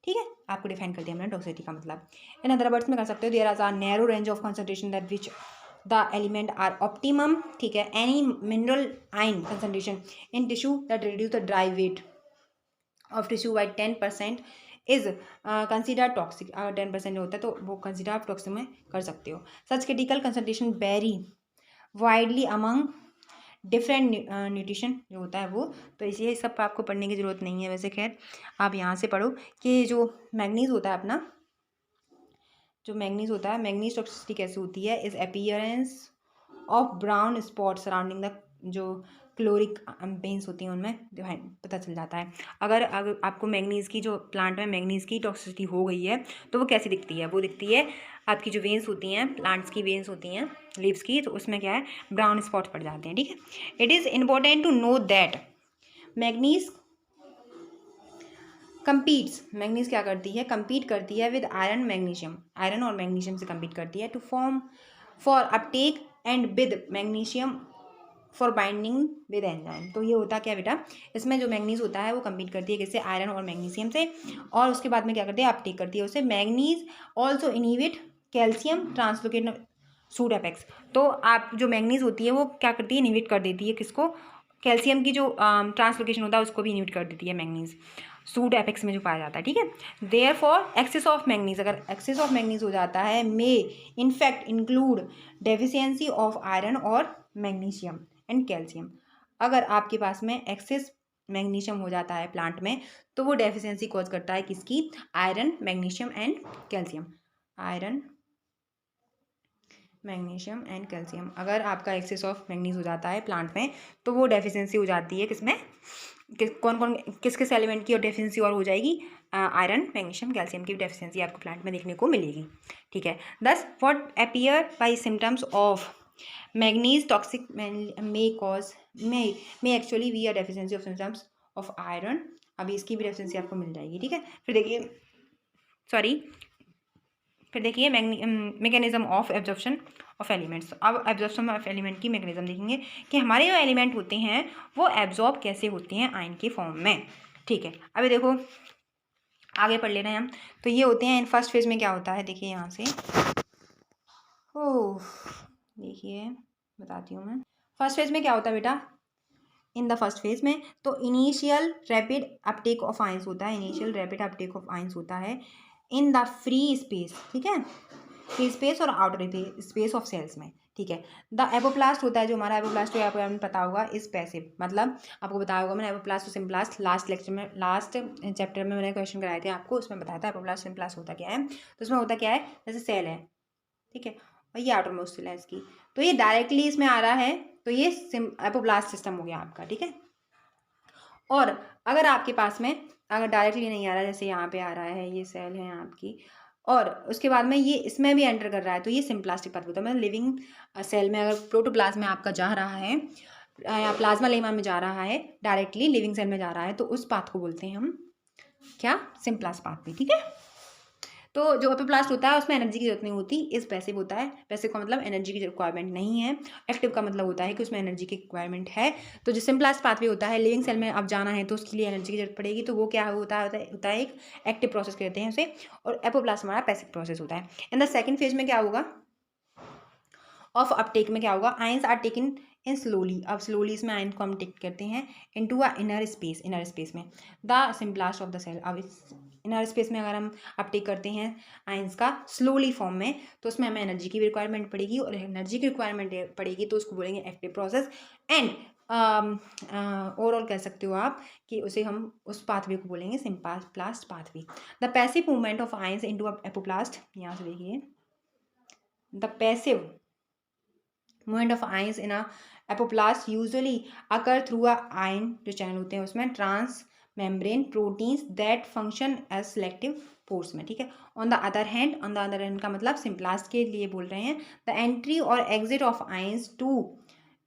ठीक है, आपको डिफाइन कर दिया हमने टॉक्सिसिटी का मतलब। इन अदर वर्ड्स में कर सकते हो there are a narrow range of concentration that which the element are optimum, ठीक है, any mineral ion concentration in tissue that reduce the dry weight of tissue by 10% is consider toxic. अगर 10% होता है तो वो कंसिडर टॉक्सिक में कर सकते हो। Such critical concentration very widely among different nutrition जो होता है वो, तो इसलिए सब आपको पढ़ने की ज़रूरत नहीं है। वैसे खैर आप यहाँ से पढ़ो कि जो मैग्नीज होता है अपना, जो मैग्नीज होता है, मैग्नीज टॉक्सिसिटी कैसे होती है, is appearance of brown spot surrounding the जो क्लोरिक पेन्स होती हैं उनमें पता चल जाता है। अगर आपको मैग्नीज़ की जो प्लांट में मैग्नीज़ की टॉक्सिसिटी हो गई है तो वो कैसी दिखती है, वो दिखती है आपकी जो वेन्स होती हैं, प्लांट्स की वेन्स होती हैं लीव्स की, तो उसमें क्या है, ब्राउन स्पॉट्स पड़ जाते हैं, ठीक है। It is important to know that manganese competes, manganese क्या करती है, कंपीट करती है विद आयरन मैग्नीशियम, आयरन और मैग्नीशियम से कंपीट करती है to form for uptake and with magnesium for binding with enzyme. तो ये होता क्या बेटा, इसमें जो मैग्नीज होता है वो कंपीट करती है किससे, आयरन और मैग्नीशियम से, और उसके बाद में क्या करती है, अपटेक करती है उसे। Manganese also inhibit calcium translocate suit apex. तो आप जो मैग्नीज होती है वो क्या करती है, इनहिबिट कर देती है किसको, कैल्शियम की जो ट्रांसलोकेशन होता है उसको भी इनहिबिट कर देती है मैग्नीज, सूट एपेक्स में जो पाया जाता है, ठीक है। Therefore excess of manganese, अगर एक्सेस ऑफ मैग्नीज हो जाता है, may in fact include deficiency of iron और मैग्नीशियम एंड कैल्शियम। अगर आपके पास में एक्सेस मैग्नीशियम हो जाता है प्लांट में तो वो डेफिशिएंसी कॉज करता है किसकी, iron magnesium and calcium, iron magnesium and calcium. अगर आपका एक्सेस ऑफ मैग्नीज हो जाता है प्लांट में तो वो डेफिशिएंसी हो जाती है किसमें, कौन कौन किस किस एलिमेंट की और डेफिशिएंसी और हो जाएगी, आयरन मैग्नीशियम कैल्शियम की डेफिशिएंसी आपको प्लांट में देखने को मिलेगी, ठीक है। Thus what appear by symptoms of manganese toxic may cause may actually we are deficiency of symptoms of iron, अभी इसकी भी डेफिशिएंसी आपको मिल जाएगी, ठीक है। फिर देखिए mechanism of absorption of elements. अब एब्जॉर्प्शन ऑफ एलिमेंट की मैकेनिज्म देखेंगे कि हमारे जो एलिमेंट होते हैं वो एब्जॉर्ब कैसे होते हैं आयन के फॉर्म में, ठीक है। अभी देखो आगे पढ़ ले रहे हैं हम, तो ये होते हैं इन फर्स्ट फेज में क्या होता है, देखिए यहाँ से, ओह देखिए बताती हूँ मैं, फर्स्ट फेज में क्या होता है बेटा, इन द फर्स्ट फेज में तो initial rapid Uptake of ions होता है, initial rapid Uptake of ions होता है इन द फ्री स्पेस, ठीक है, फ्री स्पेस और आउटर स्पेस ऑफ सेल्स में, ठीक है। द एपोप्लास्ट होता है जो हमारा एपोप्लास्ट, आपको पता होगा, इस पैसिव, मतलब आपको बताया होगा मैंने एपोप्लास्ट और सिम्प्लास्ट लास्ट लेक्चर में, लास्ट चैप्टर में मैंने क्वेश्चन कराए थे आपको, उसमें बताया था एपोप्लास्ट सिम्प्लास्ट होता क्या है। तो उसमें होता क्या है, जैसे सेल है, ठीक है, और ये आउटर मोस्ट सेल है इसकी, तो ये डायरेक्टली इसमें आ रहा है तो ये एपोप्लास्ट सिस्टम हो गया आपका, ठीक है। और अगर आपके पास में अगर डायरेक्टली नहीं आ रहा, जैसे यहाँ पे आ रहा है, ये सेल है आपकी, और उसके बाद में ये इसमें भी एंटर कर रहा है, तो ये सिम्प्लास्टिक पाथ होता है। मतलब लिविंग सेल में अगर प्रोटोप्लाज्म में आपका जा रहा है या प्लाज्मा लेमा में जा रहा है, डायरेक्टली लिविंग सेल में जा रहा है, तो उस पाथ को बोलते हैं हम क्या, सिम्प्लास्ट पाथ भी, ठीक है। तो जो एपोप्लास्ट होता है उसमें एनर्जी की जरूरत नहीं होती, इस पैसिव होता है, पैसिव का मतलब एनर्जी की रिक्वायरमेंट नहीं है, एक्टिव का मतलब होता है कि उसमें एनर्जी की रिक्वायरमेंट है। तो जो सिम्प्लास्ट पाथवे होता है, लिविंग सेल में अब जाना है तो उसके लिए एनर्जी की जरूरत पड़ेगी, तो वो क्या होता है एक एक्टिव प्रोसेस कहते हैं उसे, और एपोप्लास्ट हमारा पैसिव प्रोसेस होता है। इन द सेकेंड फेज में क्या होगा, ऑफ अपटेक में क्या होगा, ions are taken in slowly, अब स्लोली इसमें आयन को हम टेक करते हैं इनटू अ इनर स्पेस में the symplast of the cell. अब इस इनर स्पेस में अगर हम अपटेक करते हैं आयंस का स्लोली फॉर्म में, तो उसमें हमें एनर्जी की भी रिक्वायरमेंट पड़ेगी, और एनर्जी की रिक्वायरमेंट पड़ेगी तो उसको बोलेंगे एक्टिव प्रोसेस। एंड ओवरऑल कह सकते हो आप कि उसे हम उस पाथवे को बोलेंगे symplast pathway. The passive movement of ions into apoplast, यहाँ से देखिए, the passive movement of ions in a apoplast usually occur through a ion जो चैनल होते हैं उसमें transmembrane proteins that function as selective pores में, ठीक है। ऑन द अदर हैंड का मतलब सिम्प्लास्ट के लिए बोल रहे हैं, द एंट्री और exit of ions to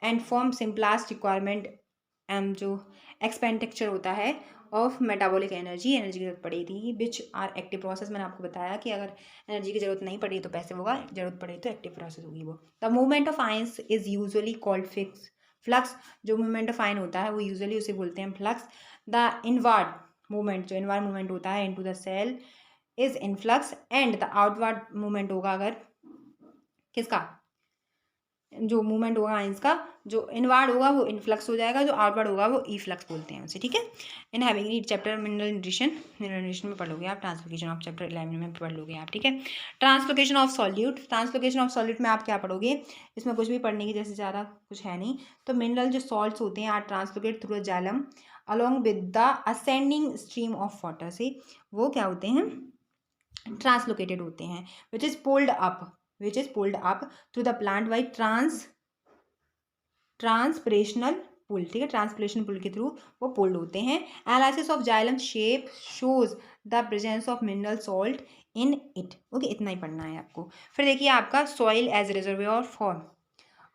and form symplast requirement जो एक्सपेंडिचर होता है ऑफ मेटाबॉलिक एनर्जी की जरूरत पड़ेगी विच आर एक्टिव प्रोसेस। मैंने आपको बताया कि अगर एनर्जी की जरूरत नहीं पड़ी तो पैसिव होगा, जरूरत पड़े तो एक्टिव प्रोसेस होगी वो। The movement of ions is usually called flux, जो मूवमेंट ऑफ आयन होता है वो यूजुअली उसे बोलते हैं फ्लक्स। द इनवर्ड मूवमेंट, जो इनवर्ड मूवमेंट होता है into the cell is influx, and the outward movement होगा अगर किसका, जो मूवमेंट होगा आइंस का, जो इनवर्ड होगा वो इनफ्लक्स हो जाएगा, जो आउटवर्ड होगा वो ईफ्लक्स बोलते हैं उसे, ठीक है। In having read chapter mineral nutrition में पढ़ लोगे आप, ट्रांसलोकेशन ऑफ चैप्टर 11 में पढ़ लोगे आप, ठीक है। Translocation of solute, translocation of solute में आप क्या पढ़ोगे, इसमें कुछ भी पढ़ने की जैसे ज़्यादा कुछ है नहीं। तो मिनरल जो सॉल्ट्स होते हैं are translocate through a xylem along with the ascending stream of water से, वो क्या होते हैं, ट्रांसलोकेटेड होते हैं, which is pulled up through the plant by transpirational pull, ठीक है, ट्रांसपिरेशन पुल के थ्रू वो पुल्ड होते हैं। Analysis of xylem sap shows the presence of mineral salt in it, okay, इतना ही पढ़ना है आपको। फिर देखिए आपका soil as reservoir for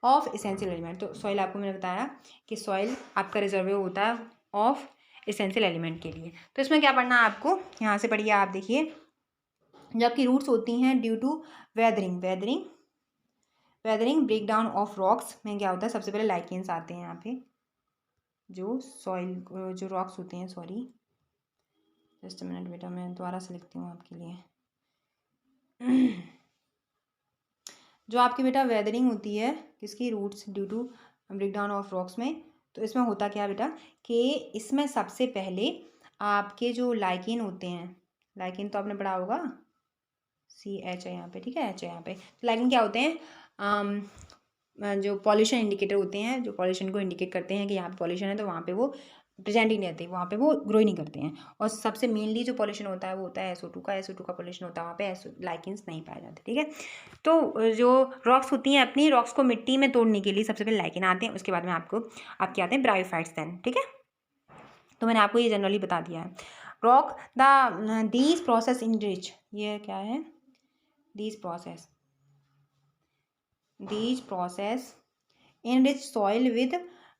of essential element, तो सॉइल आपको मैंने बताया कि सॉइल आपका रिजर्वेयर होता है ऑफ इसेंशियल एलिमेंट के लिए। तो इसमें क्या पढ़ना है आपको, यहाँ से पढ़िए आप, देखिए जब आपकी रूट्स होती हैं due to weathering break down of rocks में क्या होता है, सबसे पहले लाइकेंस आते हैं यहाँ पे, जो सॉइल जो रॉक्स होते हैं, सॉरी जस्ट मिनट बेटा, मैं दोबारा से लिखती हूँ आपके लिए। जो आपकी बेटा वेदरिंग होती है किसकी, roots due to break down of rocks में, तो इसमें होता क्या बेटा कि इसमें सबसे पहले आपके जो लाइकेन होते हैं, लाइकेन तो आपने पढ़ा होगा, CH है यहाँ पे, ठीक है, H है यहाँ पे। तो लाइकेन क्या होते हैं, जो पॉल्यूशन इंडिकेटर होते हैं, जो पॉल्यूशन को इंडिकेट करते हैं कि यहाँ पे पॉल्यूशन है, तो वहाँ पे वो प्रेजेंट ही नहीं रहते, वहाँ पे वो ग्रो ही नहीं करते हैं। और सबसे मेनली जो पॉल्यूशन होता है वो होता है SO2 का पॉल्यूशन होता है, वहाँ पे लाइकेंस नहीं पाए जाते, ठीक है। तो जो रॉक्स होती हैं, अपनी रॉक्स को मिट्टी में तोड़ने के लिए सबसे पहले लाइकेन आते हैं, उसके बाद में आपके आते हैं ब्रायोफाइट्स देन, ठीक है। तो मैंने आपको ये जनरली बता दिया है। Rock these process in rich, ये क्या है, these process enrich soil with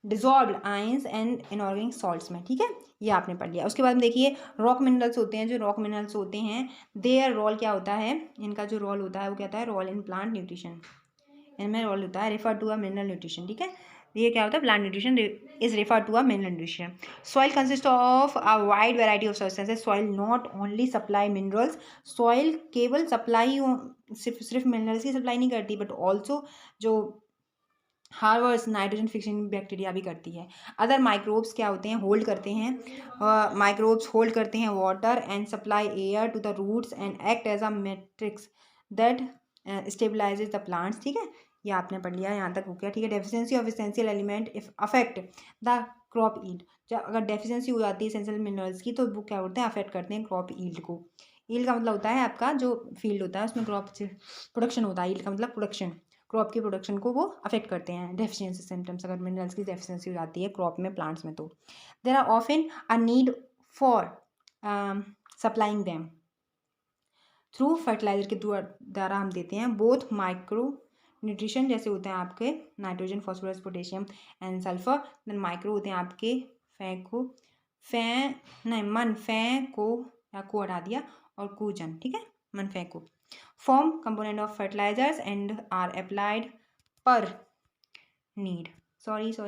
dissolved ions and inorganic salts में, ठीक है, ये आपने पढ़ लिया। उसके बाद में देखिए रॉक मिनरल्स होते हैं, जो रॉक मिनरल्स होते हैं देयर रोल क्या होता है, इनका जो रोल होता है वो क्या होता है, रोल इन प्लांट न्यूट्रिशन, इनमें रोल होता है refer to a mineral nutrition, ठीक है। ये क्या होता है, plant nutrition is refer to a mineral nutrition. Soil consist of a wide variety of substances, soil not only supply minerals, soil केवल सप्लाई सिर्फ मिनरल्स की सप्लाई नहीं करती, बट ऑल्सो जो हार्वर्स नाइट्रोजन फिक्सिंग बैक्टीरिया भी करती है। अदर माइक्रोब्स क्या होते हैं, होल्ड करते हैं, माइक्रोब्स होल्ड करते हैं water and supply air to the roots and act as a matrix that stabilises the plants, ठीक है, ये आपने पढ़ लिया, यहाँ तक हो गया, ठीक है। Deficiency of essential element if affect the crop yield, जब अगर डेफिशिएंसी हो जाती है एसेंशियल मिनरल्स की, तो वो क्या होते हैं, अफेक्ट करते हैं क्रॉप ईल्ड को। ईल्ड का मतलब होता है आपका जो फील्ड होता है उसमें क्रॉप प्रोडक्शन होता है, ईल्ड का मतलब प्रोडक्शन, क्रॉप की प्रोडक्शन को वो अफेक्ट करते हैं। डेफिशिएंसी सिम्टम्स, अगर मिनरल्स की डेफिशिएंसी हो जाती है क्रॉप में, प्लांट्स में, तो there are often a need for supplying them through fertiliser के द्वारा हम देते हैं। बोथ माइक्रो न्यूट्रिशन जैसे होते हैं आपके nitrogen, phosphorus, potassium and sulphur, then micro होते हैं आपके मन फै को हटा दिया और कूजन, ठीक है, मन फै को form component of fertilizers and are applied per need. Sorry. So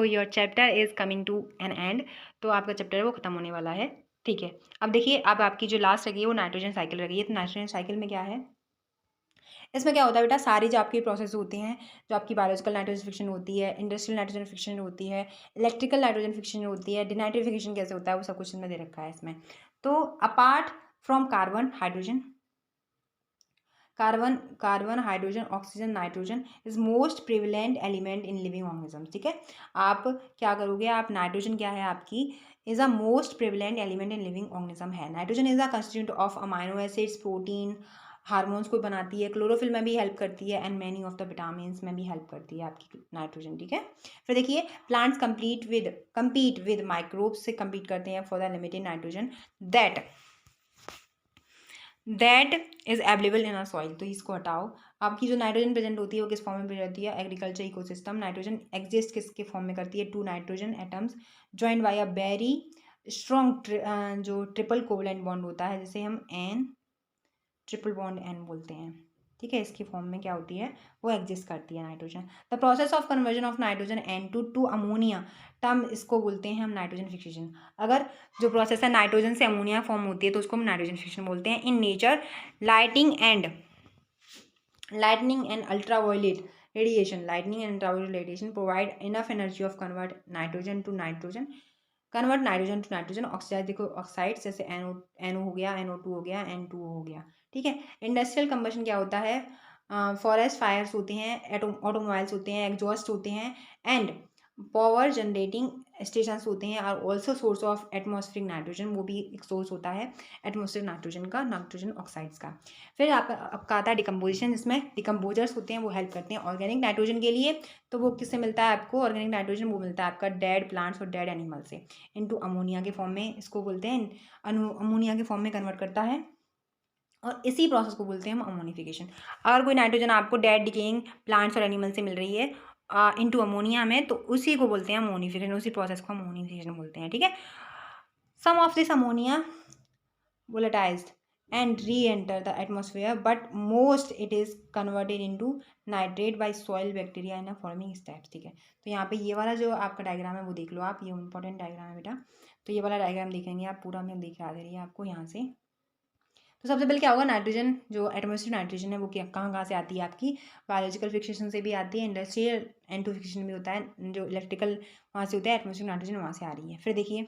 your chapter is coming to an end. तो आपका चैप्टर वो खत्म होने वाला है, ठीक है। अब देखिए, अब आपकी जो लास्ट रही है वो नाइट्रोजन साइकिल रही है। तो नाइट्रोजन साइकिल में क्या है, इसमें क्या होता है बेटा, सारी जो आपकी प्रोसेस होती हैं, जो आपकी बायोलॉजिकल नाइट्रोजन फिक्शन होती है, इंडस्ट्रियल नाइट्रोजन फिक्शन होती है, इलेक्ट्रिकल नाइट्रोजन फिक्शन होती है, डिनाइट्रिफिकेशन कैसे होता है, वो सब कुछ इसमें दे रखा है इसमें। तो apart from carbon hydrogen oxygen nitrogen is most prevalent element in living organism, ठीक है। आप क्या करोगे, आप नाइट्रोजन क्या है आपकी, is a most prevalent element in living organism है। Nitrogen is a constituent of amino acids, protein, hormones को बनाती है, क्लोरोफिल में भी हेल्प करती है, and many of the vitamins में भी हेल्प करती है आपकी नाइट्रोजन, ठीक है। फिर देखिए प्लांट्स कम्पीट विद माइक्रोब्स से कम्पीट करते हैं for the limited nitrogen that is available in a soil. तो इसको हटाओ, आपकी जो नाइट्रोजन प्रेजेंट होती है वो किस फॉर्म में प्रेजेंट होती है, एग्रीकल्चर इकोसिस्टम। नाइट्रोजन एग्जिस्ट किसके फॉर्म में करती है, 2 nitrogen atoms joined bye a very strong जो ट्रिपल कोवलेंट बॉन्ड होता है, जिसे हम ट्रिपल बॉन्ड N बोलते हैं, ठीक है, इसकी फॉर्म में क्या होती है, वो एग्जिस्ट करती है nitrogen. The process of conversion of nitrogen N2 to ammonia term, इसको बोलते हैं हम नाइट्रोजन फिक्सेशन। अगर जो प्रोसेस है नाइट्रोजन से अमोनिया फॉर्म होती है तो उसको हम नाइट्रोजन फिक्सेशन बोलते हैं। In nature lighting and ultraviolet radiation provide enough energy of convert nitrogen to nitrogen oxide, देखो ऑक्साइड जैसे NO हो गया, NO2 हो गया, N2O हो गया, ठीक है। इंडस्ट्रियल कंबशन क्या होता है, फॉरेस्ट फायर्स होते हैं, ऑटोमोबाइल्स होते हैं, एग्जॉस्ट होते हैं, एंड पावर जनरेटिंग स्टेशंस होते हैं, और also source of atmospheric nitrogen, वो भी एक सोर्स होता है एटमॉस्फेरिक नाइट्रोजन का, नाइट्रोजन ऑक्साइड्स का। फिर आपका आता है डिकम्पोजिशन, जिसमें डिकम्पोजर्स होते हैं, वो हेल्प करते हैं ऑर्गेनिक नाइट्रोजन के लिए। तो वो किससे मिलता है आपको ऑर्गेनिक नाइट्रोजन, वो मिलता है आपका डेड प्लांट्स और डेड एनिमल से, इनटू अमोनिया के फॉर्म में, इसको बोलते हैं अमोनिया के फॉर्म में कन्वर्ट करता है, और इसी प्रोसेस को बोलते हैं हम अमोनिफिकेशन। अगर कोई नाइट्रोजन आपको डेड डिकेइंग प्लांट्स और एनिमल से मिल रही है इनटू अमोनिया में, तो उसी को बोलते हैं अमोनिफिकेशन, उसी प्रोसेस को अमोनिफिकेशन बोलते हैं, ठीक है। Some of this ammonia volatilized and re-enter the atmosphere, but most it is converted into nitrate by soil bacteria in a forming steps, ठीक है। तो यहाँ पे ये वाला जो आपका डायग्राम है वो देख लो आप, ये इंपॉर्टेंट डायग्राम है बेटा। तो ये वाला डायग्राम देखेंगे आप पूरा, मैं दिखा दे रही है आपको यहाँ से। तो सबसे पहले क्या होगा, नाइट्रोजन जो एटमॉस्फेरिक नाइट्रोजन है वो कहाँ से आती है आपकी, बायोलॉजिकल फिक्सेशन से भी आती है, इंडस्ट्रियल N2 फिक्सेशन भी होता है, जो इलेक्ट्रिकल वहाँ से होता है, एटमॉस्फेरिक नाइट्रोजन वहाँ से आ रही है। फिर देखिए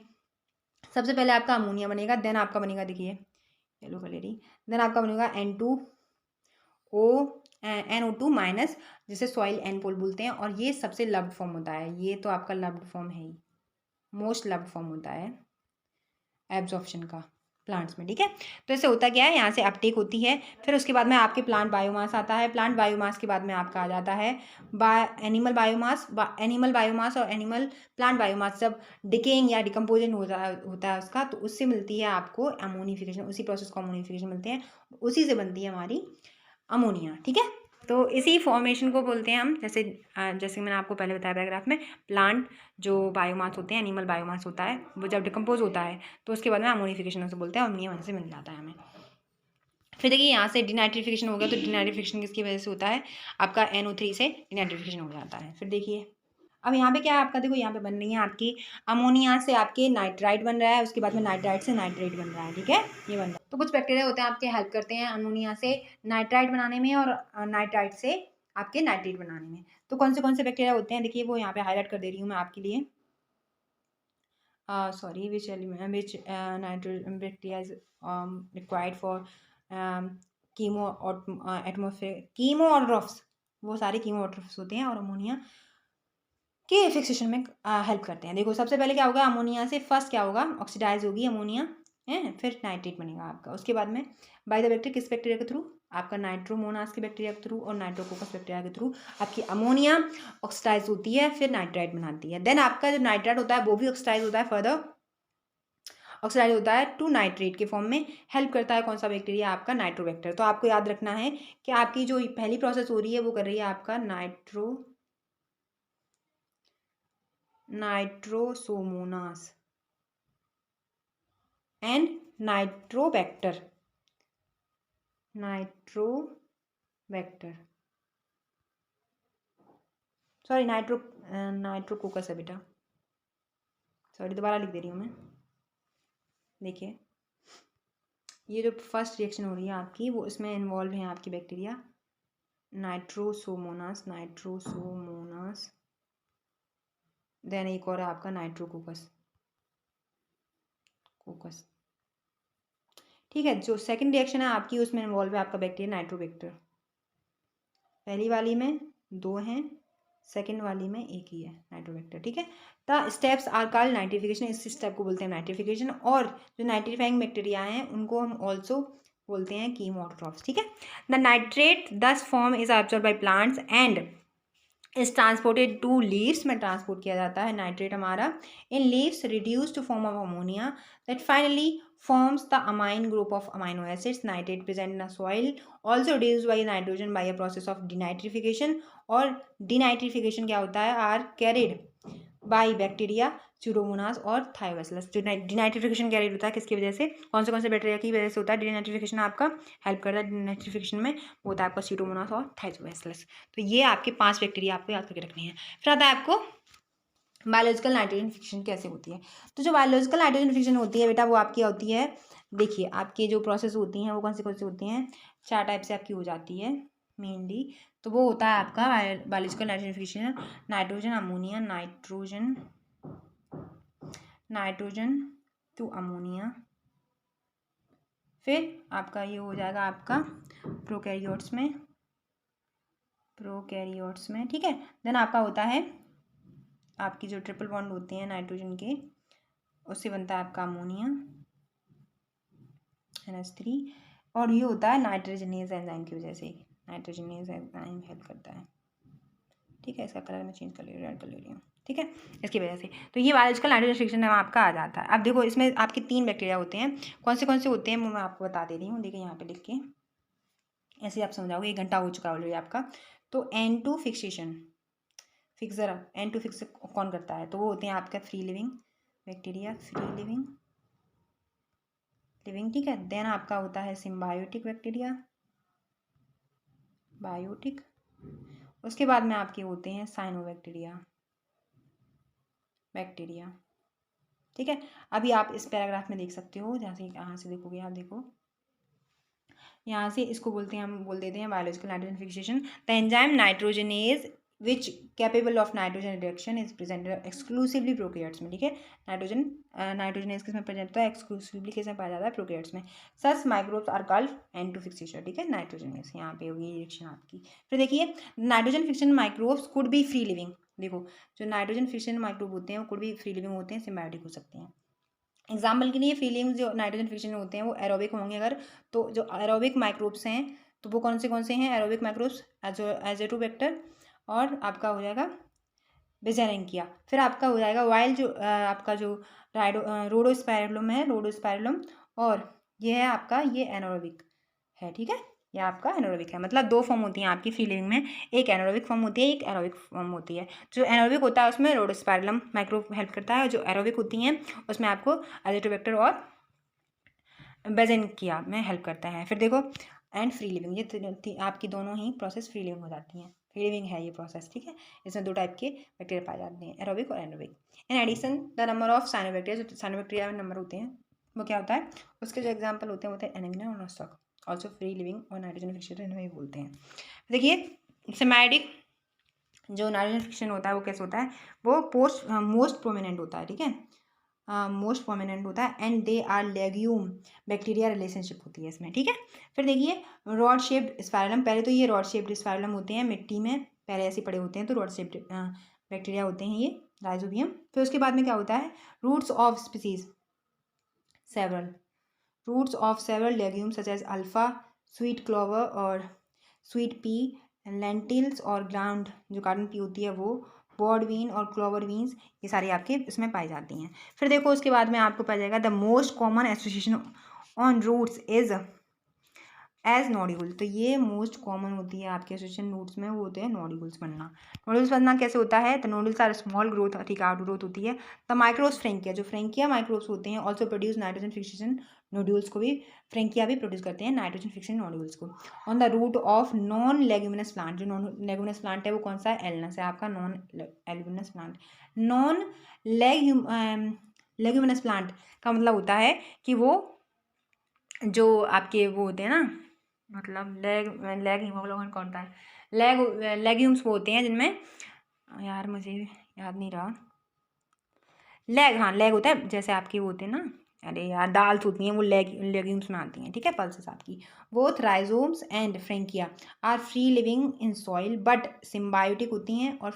सबसे पहले आपका अमोनिया बनेगा, देन आपका बनेगा, देखिए येलो कलर, देन आपका बनेगा NO2 माइनस, जिसे सॉइल N पोल बोलते हैं, और ये सबसे लव्ड फॉर्म होता है, ये तो आपका लव्ड फॉर्म है ही, मोस्ट लव्ड फॉर्म होता है एब्जॉर्प्शन का प्लांट्स में, ठीक है। तो इससे होता क्या है, यहाँ से अपटेक होती है, फिर उसके बाद में आपके प्लांट बायोमास आता है, प्लांट बायोमास के बाद में आपका आ जाता है एनिमल बायोमास और प्लांट बायोमास जब डिकेइंग या डिकम्पोजन होता है उसका, तो उससे मिलती है आपको अमोनिफिकेशन, उसी प्रोसेस को अमोनिफिकेशन मिलते हैं, उसी से बनती है हमारी अमोनिया, ठीक है। तो इसी फॉर्मेशन को बोलते हैं हम, जैसे मैंने आपको पहले बताया पैराग्राफ में, प्लांट जो बायोमास होते हैं, एनिमल बायोमास होता है, वो जब डिकम्पोज होता है तो उसके बाद में अमोनिफिकेशन से बोलते हैं, अमोनिया वहाँ से मिल जाता है हमें। फिर देखिए यहाँ से डिनाइट्रिफिकेशन हो गया, तो डिनाइट्रिफिकेशन किसकी वजह से होता है, आपका NO3 से डिनाइट्रिफिकेशन हो जाता है। फिर देखिए अब यहाँ पे क्या है आपका, देखो यहाँ पे बन रही है आपकी अमोनिया से आपके नाइट्राइट बन रहा है, उसके बाद में नाइट्राइट से नाइट्रेट बन रहा है, ठीक है, ये बन रहा है। तो कुछ बैक्टीरिया होते हैं आपके हेल्प करते हैं अमोनिया से नाइट्राइट बनाने में, और नाइट्राइट से आपके नाइट्रेट बनाने में। तो कौन से बैक्टीरिया होते हैं, देखिए वो यहाँ पे हाईलाइट कर दे रही हूँ मैं आपके लिए। Sorry, which nitrogen bacteria is required for chemoautotrophs, वो सारे कीमोऑट्रॉफ्स होते हैं और अमोनिया के फिक्सेशन में हेल्प करते हैं। देखो सबसे पहले क्या होगा, अमोनिया से फर्स्ट क्या होगा, ऑक्सीडाइज होगी अमोनिया, है, फिर नाइट्रेट बनेगा आपका, उसके बाद में बाय द बैक्टीरिया, किस बैक्टीरिया के थ्रू, आपका नाइट्रोमोनास के बैक्टीरिया के थ्रू और नाइट्रोकोकस बैक्टीरिया के थ्रू आपकी अमोनिया ऑक्सीडाइज होती है, फिर नाइट्राइट बनाती है। देन आपका जो नाइट्राइट होता है वो भी ऑक्सीडाइज होता है, फर्दर ऑक्सीडाइज होता है टू नाइट्रेट के फॉर्म में। हेल्प करता है कौन सा बैक्टीरिया, आपका नाइट्रोबैक्टर। तो आपको याद रखना है कि आपकी जो पहली प्रोसेस हो रही है वो कर रही है आपका Nitrosomonas and Nitrobacter sorry Nitrococcus है बेटा, सॉरी दोबारा लिख दे रही हूँ मैं। देखिए ये जो फर्स्ट रिएक्शन हो रही है आपकी, वो इसमें इन्वॉल्व है आपकी बैक्टीरिया नाइट्रोसोमोनास, देन एक और है आपका नाइट्रोकोकस, ठीक है। जो सेकंड रिएक्शन है आपकी, उसमें इन्वॉल्व है आपका बैक्टीरिया नाइट्रोबैक्टर। पहली वाली में 2 हैं, सेकंड वाली में 1 ही है नाइट्रोबैक्टर, ठीक है। The steps are called nitrification, इस स्टेप को बोलते हैं नाइट्रिफिकेशन, और जो नाइट्रीफाइंग बैक्टीरिया हैं उनको हम ऑल्सो बोलते हैं कीमोऑट्रॉफ्स, ठीक है। The nitrate thus form is absorb by plants and is transported to leaves में ट्रांसपोर्ट किया जाता है नाइट्रेट हमारा, in leaves reduce to form of ammonia that finally forms the amine group of amino acids. Nitrate present in the soil also reduced by nitrogen by a process of denitrification, और denitrification क्या होता है, are carried by bacteria, Pseudomonas और Thiobacillus. जो डिनाइट्रिफिकेशन career होता है किसकी वजह से, कौन से बैक्टीरिया की वजह से होता है डिनाइट्रिफिकेशन, आपका हेल्प करता है डिनाइट्रिफिकेशन में, वो होता है आपका स्यूडोमोनास और थायोबैसिलस। तो ये आपके 5 बैक्टीरिया आपको याद करके रखनी है। फिर आता है आपको बायोलॉजिकल नाइट्रोजन फिक्शन कैसे होती है। तो जो बायोलॉजिकल नाइट्रोजन फिक्शन होती है बेटा, वो आपकी होती है, देखिए आपकी जो प्रोसेस होती हैं वो कौन सी होती हैं, 4 टाइप से आपकी हो जाती है मेनली। तो वो होता है आपका biological nitrogen fixation, nitrogen ammonia, nitrogen to ammonia. फिर आपका ये हो जाएगा आपका प्रोकैरियोट्स में, ठीक है। देन आपका होता है आपकी जो ट्रिपल बॉन्ड होते हैं नाइट्रोजन के, उससे बनता है आपका अमोनिया NH3, और ये होता है नाइट्रोजनेज एंजाइम की वजह से, नाइट्रोजनेज एंजाइम हेल्प करता है, ठीक है। इसका कलर मैं चेंज कर ले रही हूँ, रेड कर ले रही हूँ, ठीक है, इसकी वजह से। तो ये बायोलॉजिकल नाइट्रोजन फिक्शन आपका आ जाता है। अब देखो इसमें आपके 3 बैक्टीरिया होते हैं, कौन से होते हैं वो मैं आपको बता दे रही हूँ, देखिए यहाँ पे लिख के, ऐसे आप समझाओगे, 1 घंटा हो चुका ऑलरेडी आपका। तो N2 फिक्सेशन, फिक्स जरा N2 फिक्स कौन करता है, तो वो होते हैं आपका free living bacteria, free living, ठीक है। देन आपका होता है सिम्बायोटिक बैक्टीरिया, बायोटिक। उसके बाद में आपके होते हैं साइनोबैक्टीरिया, ठीक है। अभी आप इस पैराग्राफ में देख सकते हो, जहाँ से यहाँ से देखोगे आप, देखो यहाँ से इसको बोलते हैं, हम बोल देते हैं biological nitrogen fixation. The enzyme nitrogenase which capable of nitrogen reduction is presented exclusively prokaryotes में, ठीक है। नाइट्रोजनेज किसमें प्रेजेंट होता है, एक्सक्लूसिवली किसमें पाया जाता है, प्रोकैरियोट्स में। Such microbes are called N2 fixation, ठीक है, नाइट्रोजनेज, यहाँ पे होगी रिएक्शन आपकी। फिर देखिए nitrogen fiction microbes could be free living, देखो जो नाइट्रोजन फिक्शन माइक्रोब होते हैं वो कुड बी फ्री लिविंग होते हैं, सिम्बायोटिक हो सकते हैं। एग्जाम्पल के लिए फीलिंग्स जो नाइट्रोजन फिक्शन होते हैं वो एरोबिक होंगे अगर, तो जो एरोबिक माइक्रोब्स हैं तो वो कौन से हैं एरोबिक माइक्रोब्स, एजोटोबैक्टर, और आपका हो जाएगा बेजेरेंकिया। फिर आपका हो जाएगा वाइल जो आपका जो रोडोस्पाइरलम है, और ये है आपका, ये एनारोबिक है, ठीक है। यह आपका एनारोबिक है, मतलब 2 फॉर्म होती हैं आपकी फ्री लिविंग में, एक एनारोबिक फॉर्म होती है, एक एरोबिक फॉर्म होती है। जो एनारोबिक होता है उसमें रोडोस्पाइरलम माइक्रोब हेल्प करता है, और जो एरोबिक होती हैं उसमें आपको एजिटोबैक्टर और बेजेंकिया में हेल्प करता है। फिर देखो एंड फ्री लिविंग, ये आपकी दोनों ही प्रोसेस फ्री लिविंग हो जाती हैं, फ्री लिविंग है ये प्रोसेस, ठीक है। इसमें 2 टाइप के बैक्टीरिया पाए जाते हैं, एरोबिक और anaerobic. In addition the number of cyanobacteria, जो साइनोबैक्टीरिया में नंबर होते हैं वो क्या होता है, उसके जो एग्जाम्पल होते हैं वो होते हैं एनेमिना और नोस्टॉक, ऑल्सो फ्री लिविंग और नाइट्रोजन फिक्सेशन, इन्हें बोलते हैं। देखिए सिमाइडिक जो नाइट्रोजन फिक्शन होता है वो कैसे होता है, वो मोस्ट प्रोमिनेंट होता है, ठीक है, मोस्ट प्रोमिनेंट होता है, and they are legume bacteria relationship होती है इसमें, ठीक है। फिर देखिए रॉड शेप्ड स्पाइरलम, पहले तो ये रॉड शेप्ड स्पाइरलम होते हैं, मिट्टी में पहले ऐसे पड़े होते हैं, तो रॉड शेप्ड बैक्टीरिया होते हैं ये राइजोबियम। फिर उसके बाद में क्या होता है, roots of species several legumes such as alfalfa, sweet clover और स्वीट पी, लेंटिल्स और ग्राउंड जो कार्टन पी होती है वो, बॉर्ड बीन और क्लोवर बीन्स, ये सारी आपके इसमें पाई जाती हैं। फिर देखो उसके बाद में आपको पाया जाएगा the most common association on roots is as nodule, तो ये मोस्ट कॉमन होती है आपके एसोसिएशन रूट्स में, वो होते हैं नोड्यूल्स बनना। नोड्यूल्स बनना कैसे होता है, the nodules are small growth, ठीक आउट ग्रोथ होती है। द माइक्रोस फ्रेंकिया, जो फ्रेंकिया माइक्रोब्स होते हैं also produce nitrogen fixation nodules को भी, फ्रेंकिया भी प्रोड्यूस करते हैं नाइट्रोजन फिक्सेशन नोड्यूल्स को। On the root of non leguminous plant, जो नॉन लेग्यूमिनस प्लांट है वो कौन सा है, एलनस है आपका, non leguminous plant. Non leguminous plant का मतलब होता है कि वो जो आपके वो होते हैं ना, मतलब लेग हीमोग्लोबिन कौन सा है, लेग्यूम्स वो होते हैं जिनमें, यार मुझे याद नहीं रहा, लेग होता है, जैसे आपके वो होते हैं ना, अरे यार दाल्स होती हैं वो लेग्यूम्स में आती हैं, ठीक है, पल्सेस आपकी। Both rhizomes and Frankia are free living in soil but symbiotic होती हैं, और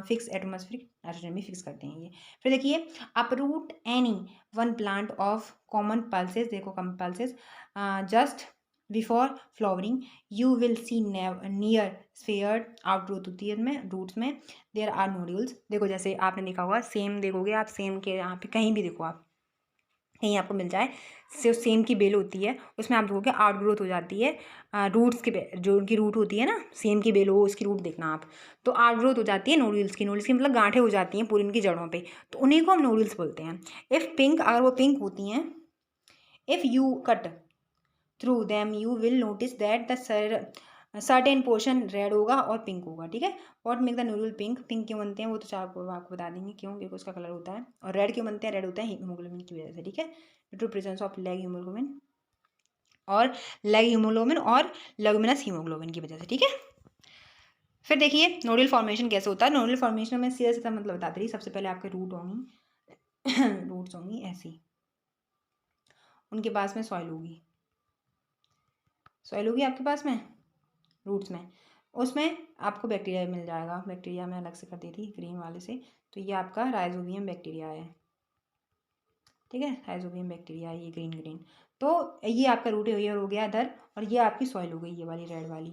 फिक्स एटमॉस्फेरिक नाइट्रोजन भी फिक्स करते हैं ये। फिर देखिए uproot any one plant of common pulses, देखो common pulses just before flowering you will see near sphere outgrowth होती है इनमें रूट्स में, देयर आर नोड्यूल्स। देखो जैसे आपने देखा होगा सेम, देखोगे आप सेम के यहाँ पे कहीं भी देखो आप, कहीं आपको मिल जाए, सेम की बेल होती है, उसमें आप देखोगे आउट ग्रोथ हो जाती है रूट्स के जो उनकी रूट होती है ना, सेम की बेल हो उसकी रूट देखना आप, तो आउट ग्रोथ हो जाती है नोड्यूल्स की मतलब गांठें हो जाती हैं पूरी उनकी जड़ों पे, तो उन्हीं को हम नोड्यूल्स बोलते हैं। इफ़ पिंक, अगर वो पिंक होती हैं, if you cut through them you will notice that the certain portion red होगा और पिंक होगा, ठीक है। What make the nodule pink, pink क्यों बनते हैं वो तो आपको बता देंगे क्यों, क्योंकि उसका कलर होता है। और रेड क्यों बनते हैं, रेड होता है हीमोग्लोबिन की वजह से, ठीक है, due to presence of leg haemoglobin और लेग हीमोग्लोबिन और लेगुमिनस हीमोग्लोबिन की वजह से, ठीक है। फिर देखिए नोडल फॉर्मेशन कैसे होता है। नोडल फॉर्मेशन में सीधा सीधा मतलब बताती रही, सबसे पहले आपके रूट होंगी रूट्स होंगी ऐसी, उनके पास में सॉइल होगी आपके पास में रूट्स में, उसमें आपको बैक्टीरिया मिल जाएगा। बैक्टीरिया मैं अलग से कर दी थी ग्रीन वाले से, तो ये आपका राइजोबियम बैक्टीरिया है, ठीक है, राइजोबियम बैक्टीरिया है ये ग्रीन। तो ये आपका रूट हेयर हो गया इधर, और ये आपकी सॉइल हो गई, ये वाली रेड वाली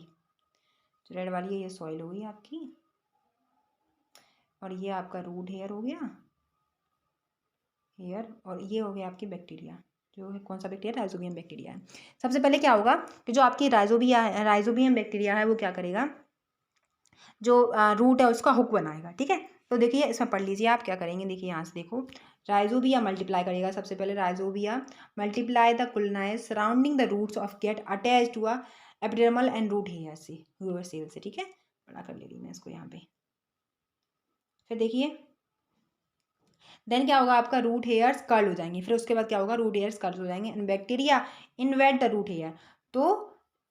है, ये सॉइल हो गई आपकी, और ये आपका रूट हेयर हो गया हेयर, और ये हो गया आपकी बैक्टीरिया, जो है कौन सा बैक्टीरिया, राइजोबियम बैक्टीरिया है। सबसे पहले क्या होगा कि जो आपकी राइजोबियम बैक्टीरिया है वो क्या करेगा, जो रूट है उसका हुक बनाएगा, ठीक है। तो देखिए इसमें पढ़ लीजिए आप क्या करेंगे, देखिए यहाँ से देखो, राइजोबिया मल्टीप्लाई करेगा, सबसे पहले rhizobia multiply the colonise surrounding the roots of get attach to a epidermal and root hair से, ह्यूमर सेल से, ठीक है। बड़ा कर ले रही मैं इसको यहाँ पे। फिर देखिए देन क्या होगा, आपका रूट हेयर्स कर्ल हो जाएंगे, फिर उसके बाद क्या होगा, रूट हेयर्स कर्ल हो जाएंगे and bacteria invade the root hair, तो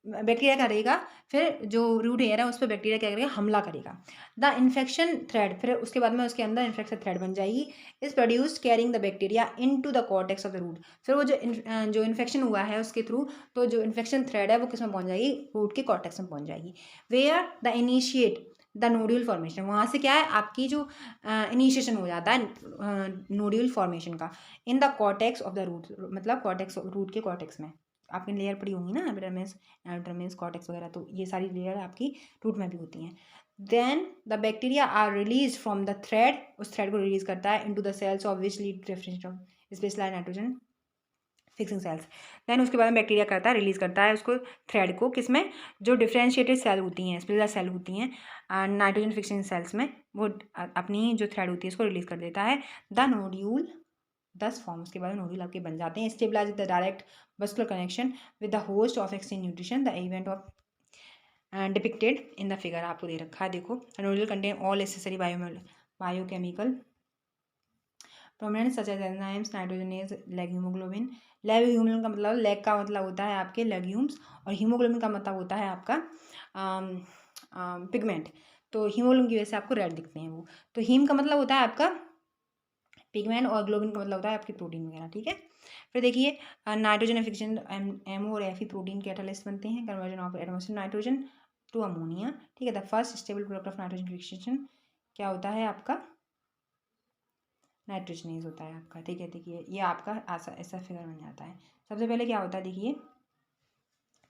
बैक्टीरिया करेगा, फिर जो रूट हेयर है उस पर बैक्टीरिया क्या करेगा, हमला करेगा। द इन्फेक्शन थ्रेड, फिर उसके बाद में उसके अंदर इन्फेक्शन थ्रेड बन जाएगी, is produce carrying the bacteria into the cortex of the root, फिर वो जो इन्फेक्शन हुआ है उसके थ्रू, तो जो इन्फेक्शन थ्रेड है वो किस में पहुंच जाएगी, रूट के कॉर्टेक्स में पहुंच जाएगी। Where the initiate the nodule formation, वहाँ से क्या है आपकी जो इनिशिएशन हो जाता है नोड्यूल फॉर्मेशन का, in the cortex of the root, मतलब कॉर्टेक्स रूट के कॉर्टेक्स में, आपने लेयर पड़ी होंगी ना एपिडर्मिस कॉर्टेक्स वगैरह, तो ये सारी लेयर आपकी रूट में भी होती हैं। Then the bacteria are release from the thread, उस थ्रेड को रिलीज करता है into the cells of which lead differentiation of specialised nitrogen fixing cells. Then उसके बाद में बैक्टीरिया करता है, रिलीज करता है उसको थ्रेड को, किसमें, जो डिफरेंशिएटेड सेल होती हैं, स्पेशल सेल होती हैं नाइट्रोजन फिक्सिंग सेल्स में, वो अपनी जो थ्रेड होती है उसको रिलीज कर देता है। द नोड्यूल 10 फॉर्म्स के बाद नोड्यूल आपके बन जाते हैं। Stabilise the direct vascular connection with the host of exchange nutrition, the event of depicted in the figure आपको दे रखा है, देखो nodule contain all necessary biochemical prominent such as enzymes nitrogenase leg haemoglobin. Leg haemoglobin का मतलब, leg का मतलब होता है आपके लेग्यूम्स, और हीमोग्लोबिन का मतलब होता है आपका पिगमेंट, तो हीमोग्लोबिन की वजह से आपको रेड दिखते हैं वो, तो हीम का मतलब होता है आपका पिगमेंट, और ग्लोबिन का मतलब होता है आपकी प्रोटीन वगैरह, ठीक है। फिर देखिए नाइट्रोजन फिक्शन एमओ और एफी प्रोटीन कैटालिस्ट बनते हैं, conversion of atmospheric nitrogen to ammonia, ठीक है। The first stable product of nitrogen fixation क्या होता है आपका, नाइट्रोजनेज होता है आपका, ठीक है। देखिए ये आपका ऐसा फिगर बन जाता है। सबसे पहले क्या होता है, देखिए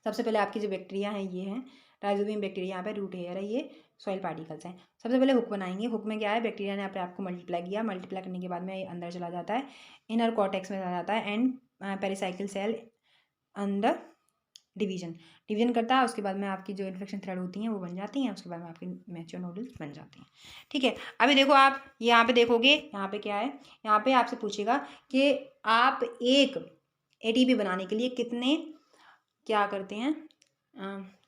सबसे पहले आपकी जो बैक्टीरिया है ये है राइजोबियम बैक्टीरिया, यहाँ पे रूट हेयर है, ये सॉइल पार्टिकल्स हैं। सबसे पहले हुक बनाएंगे, हुक में क्या है, बैक्टीरिया ने अपने आप को मल्टीप्लाई किया, मल्टीप्लाई करने के बाद में ये अंदर चला जाता है, इनर कॉर्टेक्स में चला जाता है, एंड पेरिसाइकिल सेल अंदर डिवीजन करता है, उसके बाद में आपकी जो इन्फेक्शन थ्रेड होती हैं वो बन जाती हैं, उसके बाद में आपकी मैच्योर नोडल्स बन जाती हैं, ठीक है। अभी देखो आप यहाँ पे देखोगे, यहाँ पे क्या है, यहाँ पे आपसे पूछेगा कि आप एक एटीपी बनाने के लिए कितने क्या करते हैं,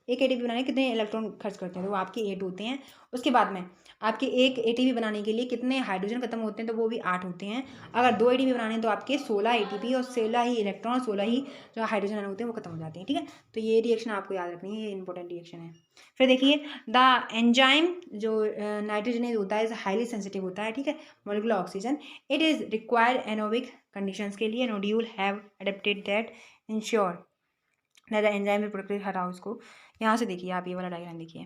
एक एटीपी बनाने के कितने इलेक्ट्रॉन खर्च करते हैं, तो वो आपके 8 होते हैं। उसके बाद में आपके एक एटीपी बनाने के लिए कितने हाइड्रोजन खत्म होते हैं, तो वो भी 8 होते हैं। अगर 2 एटीपी बनाने हैं तो आपके 16 एटीपी और 16 ही इलेक्ट्रॉन, 16 ही जो हाइड्रोजन होते हैं वो खत्म हो जाते हैं, ठीक है। तो ये रिएक्शन आपको याद रखनी है, ये इंपॉर्टेंट रिएक्शन है। फिर देखिए द एंजाइम जो नाइट्रोजनेज होता है हाईली सेंसिटिव होता है, ठीक है, molecular oxygen, it is required anaerobic conditions के लिए, nodule have adapted that ensure the enzyme product हटाओ उसको। यहाँ से देखिए आप ये वाला डायग्राम देखिए,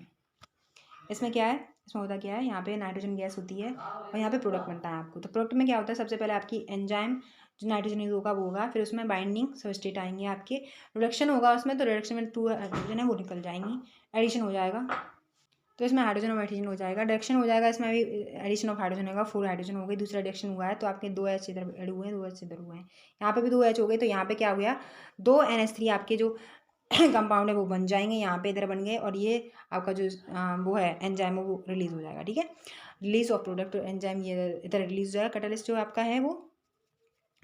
इसमें क्या है, इसमें होता क्या है, यहाँ पे नाइट्रोजन गैस होती है और यहाँ पे प्रोडक्ट बनता है आपको। तो प्रोडक्ट में क्या होता है, सबसे पहले आपकी एंजाइम जो नाइट्रोजन होगा वो होगा, फिर उसमें बाइंडिंग सबस्ट्रेट आएंगे आपके, रिडक्शन होगा उसमें, तो रिडक्शन में 2 हाइड्रोजन है वो निकल जाएंगी, एडिशन हो जाएगा, तो इसमें हाइड्रोजन और ऑक्सीजन हो जाएगा। रिडक्शन हो जाएगा, इसमें भी एडिशन ऑफ हाइड्रोजन होगा, 4 हाइड्रोजन हो गई, दूसरा रिडक्शन हुआ है तो आपके 2 H इधर ऐड हुए हैं, 2 H इधर हुए हैं, यहाँ पे भी 2 H हो गए, तो यहाँ पे क्या हो गया, 2 NH3 आपके जो कंपाउंड है वो बन जाएंगे, यहाँ पे इधर बन गए, और ये आपका जो वो है एंजाइम वो रिलीज हो जाएगा। ठीक है, रिलीज ऑफ प्रोडक्ट एंजाइम ये इधर रिलीज हो जाएगा। कैटालिस्ट जो आपका है वो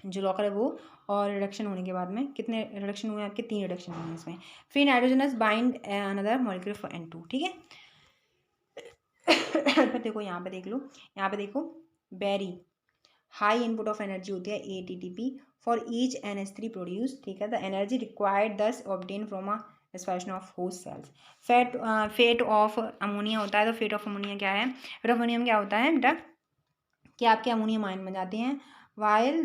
जो लॉकर है वो, और रिडक्शन होने के बाद में कितने रिडक्शन हुए आपके, 3 रिडक्शन हुए हैं इसमें। Free nitrogenous bind another molecule for N2। ठीक है, फिर देखो यहाँ पे देख लो, यहाँ पे देखो very high input of energy होती है ATP for each NH3 produce. ठीक है, the energy required thus obtain from a respiration of host cells. Fate of ammonia होता है, तो फेट ऑफ अमोनिया क्या है, फेट ऑफ अमोनियम क्या होता है बेटा, कि आपके अमोनियम आयन बन जाते हैं, while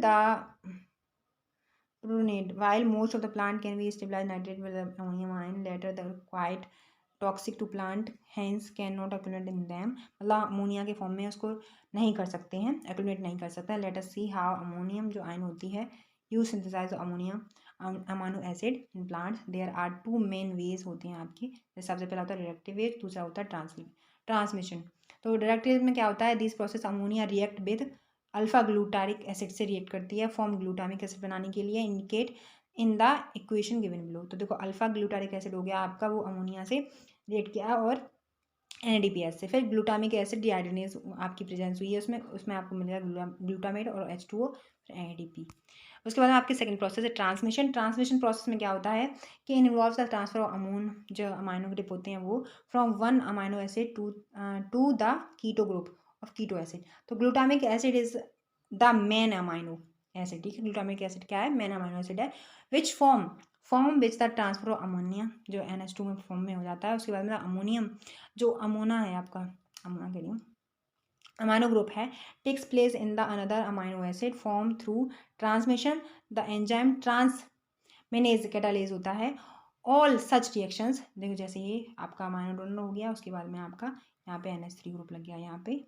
most of the plant can be stabilized nitrate with the ammonium ion, later they are quite toxic to plant, hence cannot accumulate in them। मतलब अमोनिया के फॉर्म में उसको नहीं कर सकते हैं, एक्यूमुलेट नहीं कर सकते हैं। Let us see how ammonium जो आयन होती है you synthesise ammonium amino acid in plants. There are 2 main ways होते हैं आपकी, सबसे पहला होता है रिएक्टिव वेज, दूसरा होता है ट्रांसमिशन। तो रिएक्टिव में क्या होता है, this process ammonia react with alpha glutaric acid से रिएक्ट करती है फॉर्म ग्लूटामिक एसिड बनाने के लिए, indicate in the equation given below. तो देखो अल्फा ग्लूटारिक एसिड हो गया आपका, वो अमोनिया से रिएक्ट किया और NADPH से, फिर ग्लूटामिक एसिड डिहाइड्रोनेज आपकी प्रेजेंस हुई है उसमें आपको मिलेगा ग्लूटामेट और H2O फिर NADP। उसके बाद आपकी सेकंड प्रोसेस है ट्रांसमिशन। ट्रांसमिशन प्रोसेस में क्या होता है कि in involves the transfer of अमोन, जो अमाइनो ग्रुप होते हैं वो from one amino acid to the keto group of keto acid. तो glutamic acid is the main amino acid. ठीक है, ग्लूटामिक एसिड क्या है, मेन अमाइनो एसिड है, which form which the transfer of ammonia जो NH2 में form में हो जाता है। उसके बाद में अमोनियम जो अमोना है आपका, अमोना कह रही हूँ, अमाइनो ग्रुप है, takes place in the another amino acid form through transmission the enzyme transaminase catalase होता है। ऑल सच रिएक्शंस, देखो जैसे ये आपका अमाइनो डोनर हो गया, उसके बाद में आपका यहाँ पे NH3 ग्रुप लग गया, यहाँ पे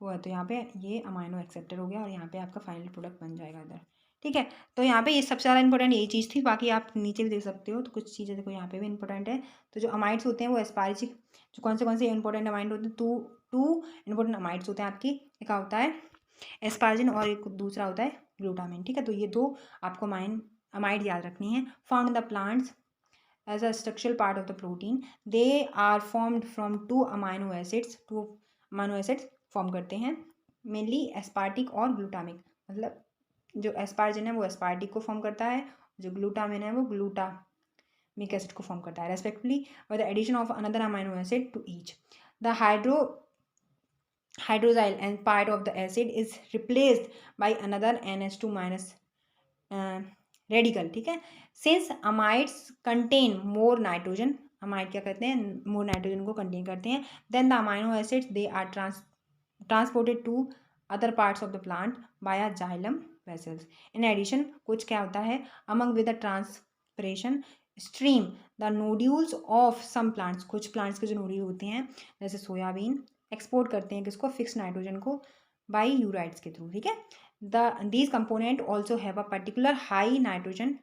वो है, तो यहाँ पे ये अमाइनो एक्सेप्टर हो गया और यहाँ पे आपका फाइनल प्रोडक्ट बन जाएगा इधर। ठीक है, तो यहाँ पे ये सबसे ज़्यादा इंपॉर्टेंट यही चीज़ थी, बाकी आप नीचे भी देख सकते हो, तो कुछ चीज़ें देखो यहाँ पे भी इंपॉर्टेंट है। तो जो अमाइड्स होते हैं वो एस्पारिचिक, जो कौन से इंपॉर्टेंट अमाइड होते हैं, टू इंपॉर्टेंट अमाइड्स होते हैं आपकी, एक होता है एस्पार्जिन और एक दूसरा होता है ग्लूटामिन। ठीक है, तो ये 2 आपको अमाइड याद रखनी है। Found in the plants as a structural part of the protein, they are formed from 2 amino acids form करते हैं, मेनली एस्पार्टिक और ग्लूटामिक। मतलब जो एस्पार्जिन है वो एस्पार्टिक को फॉर्म करता है, जो ग्लूटामिन है वो ग्लूटामिक एसिड को फॉर्म करता है रेस्पेक्टिवली, और the addition of another amino acid to each. द hydroxyl and part of the acid is replaced by another NH2 minus radical। ठीक है, since amides contain more nitrogen, amide क्या करते हैं, मोर नाइट्रोजन को कंटेन करते हैं, then the amino acids they are transported to other parts of the plant via xylem vessels. In addition कुछ क्या होता है, among with the transpiration stream the nodules of some plants, कुछ plants के जो नोड्यूल होते हैं जैसे सोयाबीन एक्सपोर्ट करते हैं किसको, फिक्स नाइट्रोजन को बाई यूराइड्स के थ्रू। ठीक है, these component also have a particular high nitrogen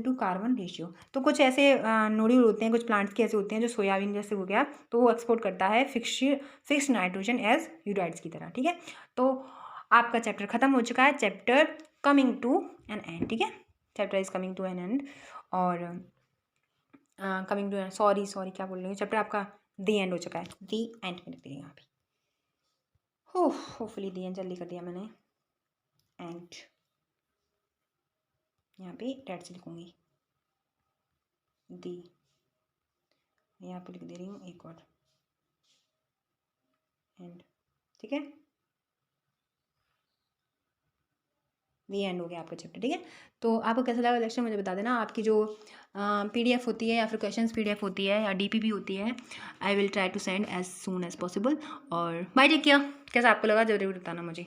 to carbon ratio. तो कुछ ऐसे नोड्यूल होते हैं, कुछ प्लांट्स के ऐसे होते हैं, जो सोयाबीन जैसे हो गया तो वो एक्सपोर्ट करता है फिक्स नाइट्रोजन एज यूराइड्स की तरह। ठीक है, तो आपका चैप्टर खत्म हो चुका है, chapter coming to an end. ठीक है, chapter is coming to an end, और कमिंग टू सॉरी क्या बोल रही हूँ, चैप्टर आपका दी एंड हो चुका है, दी एंड में लिख दिया यहाँ पे, होपफुली दी एंड जल्दी कर दिया मैंने, एंड यहाँ पे रेड से लिखूँगी दी, यहाँ पे लिख दे रही हूँ एक और एंड। ठीक है, दी एंड हो गया आपका चैप्टर। ठीक है, तो आपको कैसा लगा लेक्चर मुझे बता देना। आपकी जो PDF होती है या फिर क्वेश्चंस PDF होती है या DPP होती है, I will try to send as soon as possible. और बाय टेक केयर, कैसा आपको लगा जरूर बताना मुझे।